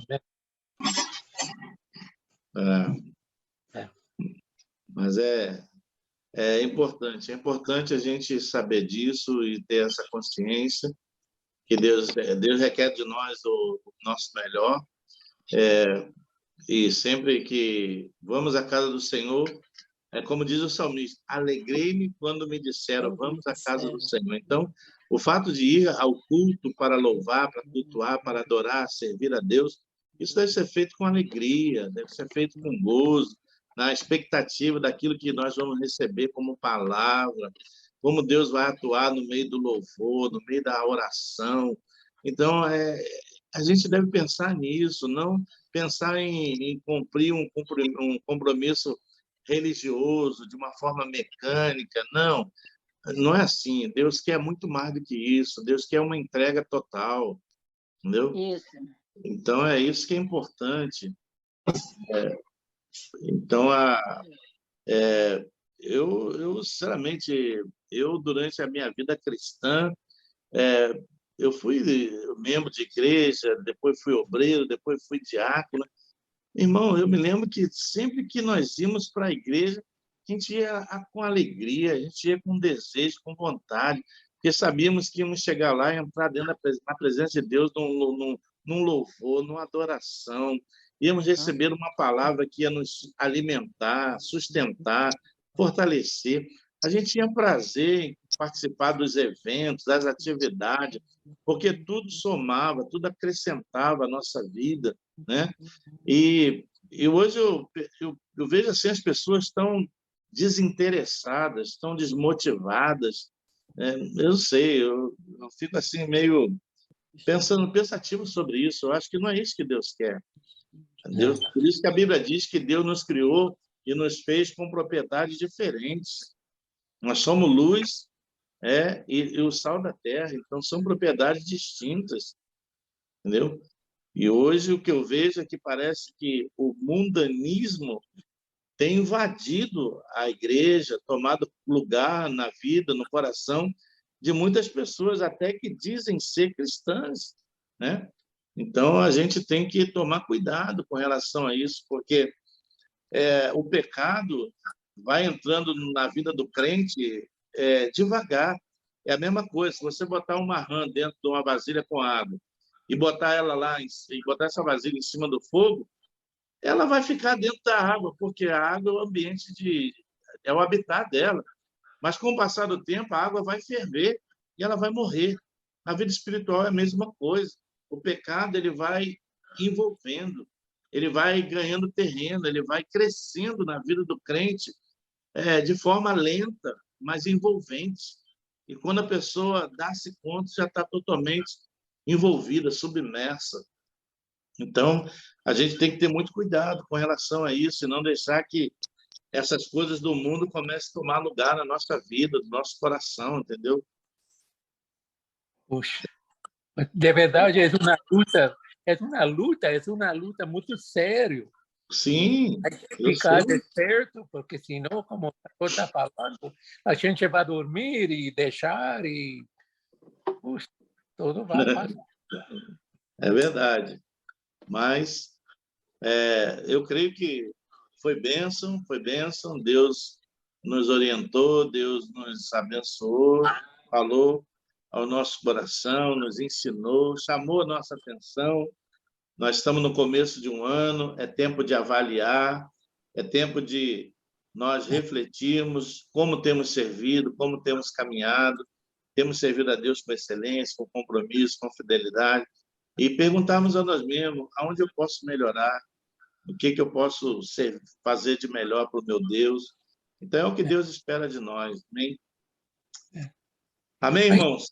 Mas é importante a gente saber disso e ter essa consciência que Deus requer de nós o nosso melhor. E sempre que vamos à casa do Senhor, como diz o salmista, alegrei-me quando me disseram, vamos à casa do Senhor. Então, o fato de ir ao culto para louvar, para cultuar, para adorar, servir a Deus, isso deve ser feito com alegria, deve ser feito com gozo, na expectativa daquilo que nós vamos receber como palavra, como Deus vai atuar no meio do louvor, no meio da oração. Então, a gente deve pensar nisso, não pensar em cumprir um compromisso religioso de uma forma mecânica. Não é assim. Deus quer muito mais do que isso. Deus quer uma entrega total, entendeu? Isso. Então, é isso que é importante. Então, eu sinceramente, durante a minha vida cristã, eu fui membro de igreja, depois fui obreiro, depois fui diácono. Irmão, eu me lembro que sempre que nós íamos para a igreja, a gente ia com alegria, a gente ia com desejo, com vontade, porque sabíamos que íamos chegar lá e entrar dentro da presença de Deus num louvor, numa adoração. Íamos receber uma palavra que ia nos alimentar, sustentar, fortalecer. A gente tinha prazer em participar dos eventos, das atividades, porque tudo somava, tudo acrescentava a nossa vida, né? E hoje eu vejo assim, as pessoas tão desinteressadas, tão desmotivadas. Eu sei, eu fico assim meio pensativo sobre isso. Eu acho que não é isso que Deus quer. Por isso que a Bíblia diz que Deus nos criou e nos fez com propriedades diferentes. Nós somos luz e o sal da terra. Então, são propriedades distintas, entendeu? E hoje o que eu vejo é que parece que o mundanismo tem invadido a igreja, tomado lugar na vida, no coração de muitas pessoas, até que dizem ser cristãs, né? Então, a gente tem que tomar cuidado com relação a isso, porque o pecado vai entrando na vida do crente devagar. É a mesma coisa, se você botar uma rã dentro de uma vasilha com água e botar ela lá, e botar essa vasilha em cima do fogo, ela vai ficar dentro da água, porque a água é o ambiente é o habitat dela. Mas com o passar do tempo, a água vai ferver e ela vai morrer. Na vida espiritual é a mesma coisa. O pecado ele vai envolvendo, ele vai ganhando terreno, ele vai crescendo na vida do crente de forma lenta, mas envolvente. E quando a pessoa dá-se conta, já está totalmente envolvida, submersa. Então, a gente tem que ter muito cuidado com relação a isso e não deixar que essas coisas do mundo comecem a tomar lugar na nossa vida, no nosso coração, entendeu? Puxa, de verdade é uma luta muito séria. Sim, Hay que eu ficar sei. desperto, porque senão, como o pastor está falando, a gente vai dormir e deixar e puxa, tudo vai passar. É verdade. Mas eu creio que foi bênção. Deus nos orientou, Deus nos abençoou, falou ao nosso coração, nos ensinou, chamou a nossa atenção. Nós estamos no começo de um ano, é tempo de avaliar, é tempo de nós refletirmos como temos servido, como temos caminhado, temos servido a Deus com excelência, com compromisso, com fidelidade, e perguntarmos a nós mesmos aonde eu posso melhorar, o que eu posso fazer de melhor para o meu Deus. Então, é o que Deus espera de nós. Amém? Amém, irmãos?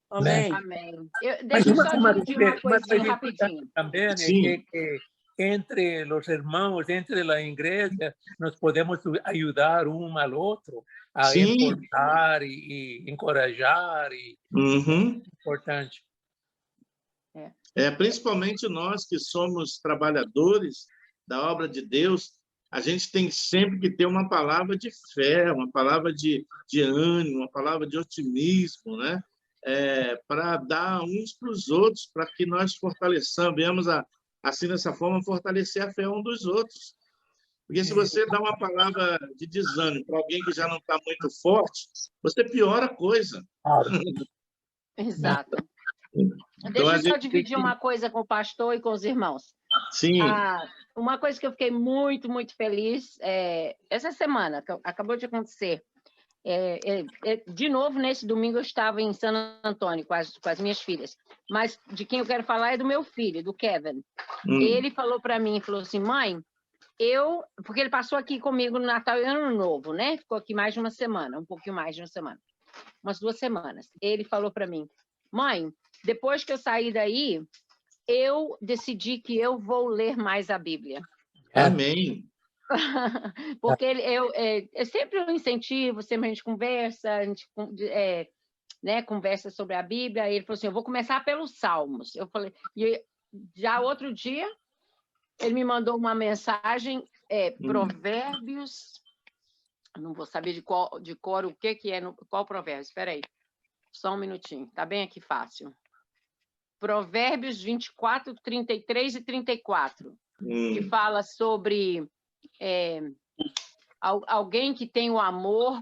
Amém. Amém. Mas Deixa eu só dividir uma coisinha rapidinho. Também Sim. que entre os irmãos, entre a igreja, nós podemos ajudar um ao outro a Sim. importar e encorajar. Uhum. Importante. Principalmente nós que somos trabalhadores da obra de Deus, a gente tem sempre que ter uma palavra de fé, uma palavra de ânimo, uma palavra de otimismo, né? Para dar uns para os outros, para que nós fortaleçamos, venhamos assim, dessa forma, fortalecer a fé um dos outros. Porque se você dá uma palavra de desânimo para alguém que já não está muito forte, você piora a coisa. Exato. Então, Deixa eu só dividir uma coisa com o pastor e com os irmãos. Sim. Uma coisa que eu fiquei muito, muito feliz essa semana, que acabou de acontecer. De novo, nesse domingo, eu estava em San Antônio com as minhas filhas. Mas de quem eu quero falar é do meu filho, do Kevin. Ele falou para mim, falou assim, mãe, porque ele passou aqui comigo no Natal e Ano Novo, né? Ficou aqui mais de uma semana, um pouquinho mais de uma semana. Umas 2 semanas. Ele falou para mim, mãe, depois que eu sair daí, eu decidi que eu vou ler mais a Bíblia. Amém. Porque é sempre um incentivo, sempre a gente conversa, conversa sobre a Bíblia. Ele falou assim, eu vou começar pelos Salmos. Eu falei, e já outro dia, ele me mandou uma mensagem, Provérbios, não vou saber de cor o que é, qual Provérbios, espera aí, só um minutinho, tá bem aqui fácil. Provérbios 24, 33 e 34, que fala sobre alguém que tem o amor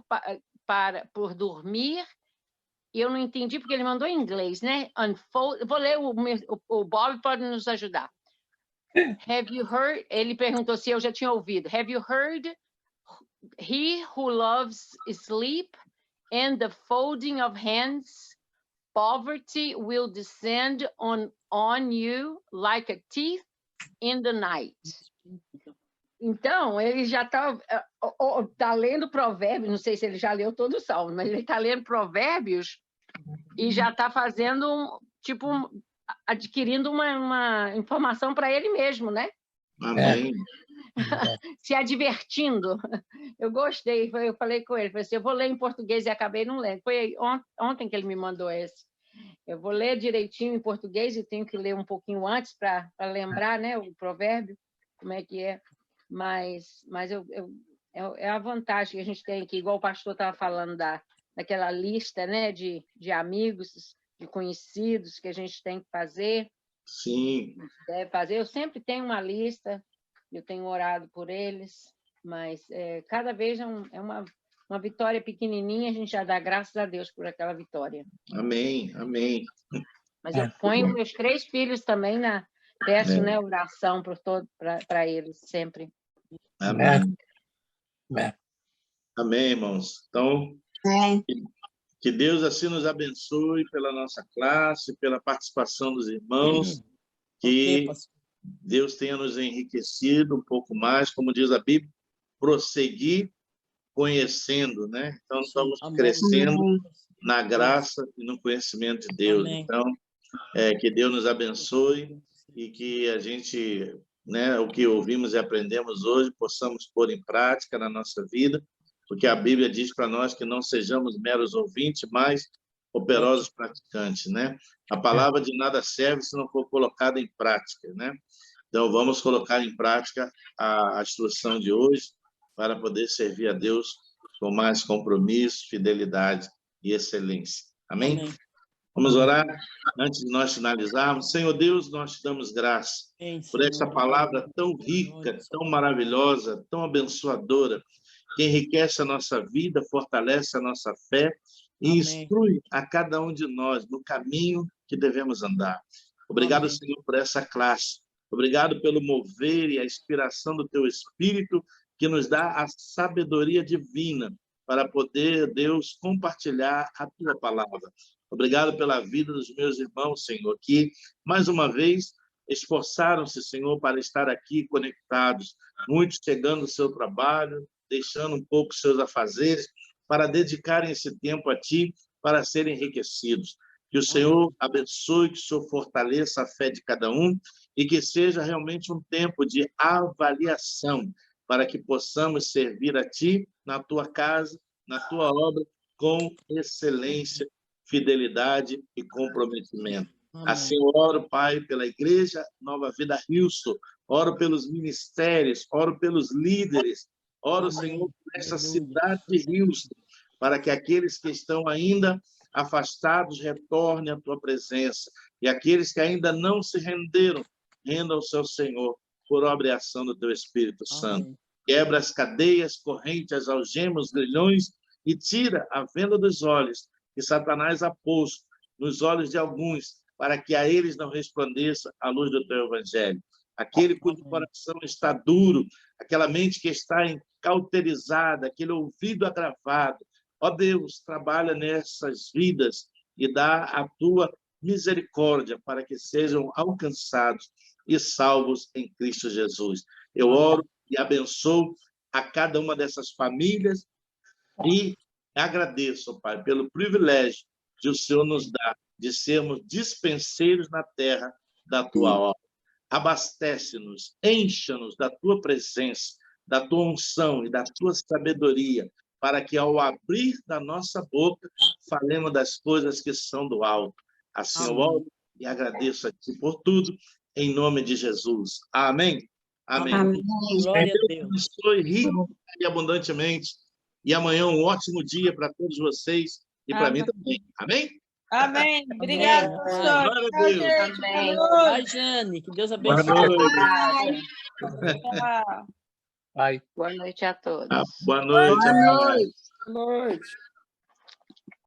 por dormir. E eu não entendi porque ele mandou em inglês, né? Vou ler, o Bob pode nos ajudar. Have you heard? Ele perguntou se eu já tinha ouvido. Have you heard? He who loves sleep and the folding of hands, poverty will descend on you like a thief in the night. Então, ele já está lendo Provérbios, não sei se ele já leu todo o Salmo, mas ele está lendo Provérbios e já está fazendo, adquirindo uma informação para ele mesmo, né? Amém. Se advertindo. Eu gostei, eu falei com ele, falei assim, eu vou ler em português e acabei não lendo. Foi ontem que ele me mandou esse. Eu vou ler direitinho em português e tenho que ler um pouquinho antes para lembrar, né, o provérbio, como é que é. Mas é a vantagem que a gente tem aqui, igual o pastor estava falando daquela lista, né, de amigos, de conhecidos que a gente tem que fazer. Sim. Deve fazer. Eu sempre tenho uma lista, eu tenho orado por eles, mas cada vez é uma vitória pequenininha, a gente já dá graças a Deus por aquela vitória. Amém, amém. Mas eu ponho meus 3 filhos também peço, né, oração para eles sempre. Amém. Amém, irmãos. Então, que Deus assim nos abençoe pela nossa classe, pela participação dos irmãos, que Deus tenha nos enriquecido um pouco mais, como diz a Bíblia, prosseguir conhecendo, né? Então, estamos crescendo na graça e no conhecimento de Deus. Amém. Então, que Deus nos abençoe e que a gente, né, o que ouvimos e aprendemos hoje, possamos pôr em prática na nossa vida, porque a Bíblia diz para nós que não sejamos meros ouvintes, mas operosos praticantes, né? A palavra de nada serve se não for colocada em prática, né? Então, vamos colocar em prática a instrução de hoje para poder servir a Deus com mais compromisso, fidelidade e excelência. Amém? Amém. Vamos orar antes de nós finalizarmos. Senhor Deus, nós te damos graça por essa palavra tão rica, tão maravilhosa, tão abençoadora, que enriquece a nossa vida, fortalece a nossa fé e instrui a cada um de nós no caminho que devemos andar. Obrigado, Senhor, por essa classe. Obrigado pelo mover e a inspiração do teu Espírito, que nos dá a sabedoria divina para poder, Deus, compartilhar a tua palavra. Obrigado pela vida dos meus irmãos, Senhor, que, mais uma vez, esforçaram-se, Senhor, para estar aqui conectados, muitos chegando ao seu trabalho, deixando um pouco seus afazeres, para dedicarem esse tempo a Ti, para serem enriquecidos. Que o Senhor abençoe, que o Senhor fortaleça a fé de cada um e que seja realmente um tempo de avaliação, para que possamos servir a Ti na Tua casa, na Tua obra, com excelência, fidelidade e comprometimento. Amém. Assim eu oro, Pai, pela Igreja Nova Vida Houston, oro pelos ministérios, oro pelos líderes, oro, Senhor, por essa cidade de Houston, para que aqueles que estão ainda afastados retornem à Tua presença, e aqueles que ainda não se renderam, rendam-se ao Senhor, por obra e ação do Teu Espírito Santo. Amém. Quebra as cadeias, correntes, as algemas, os grilhões, e tira a venda dos olhos que Satanás ha posto nos olhos de alguns, para que a eles não resplandeça a luz do Teu Evangelho. Aquele cujo coração está duro, aquela mente que está cauterizada, aquele ouvido agravado. Ó Deus, trabalha nessas vidas e dá a Tua misericórdia para que sejam alcançados e salvos em Cristo Jesus. Eu oro e abençoo a cada uma dessas famílias e agradeço, Pai, pelo privilégio que o Senhor nos dá de sermos dispenseiros na terra da Tua obra. Abastece-nos, encha-nos da Tua presença, da Tua unção e da Tua sabedoria, para que, ao abrir da nossa boca, falemos das coisas que são do alto. Assim eu oro e agradeço a Ti por tudo, em nome de Jesus. Amém? Amém. Amém. Glória a Deus. Abençoe rico e abundantemente. E amanhã um ótimo dia para todos vocês e para mim também. Amém? Amém. Obrigada, Amém. pastor. Glória a Tchau, Deus. gente. Amém. Boa noite. Vai, Jane, que Deus Boa abençoe. noite. Tchau. Bye. Boa noite a todos. Boa noite. Boa noite.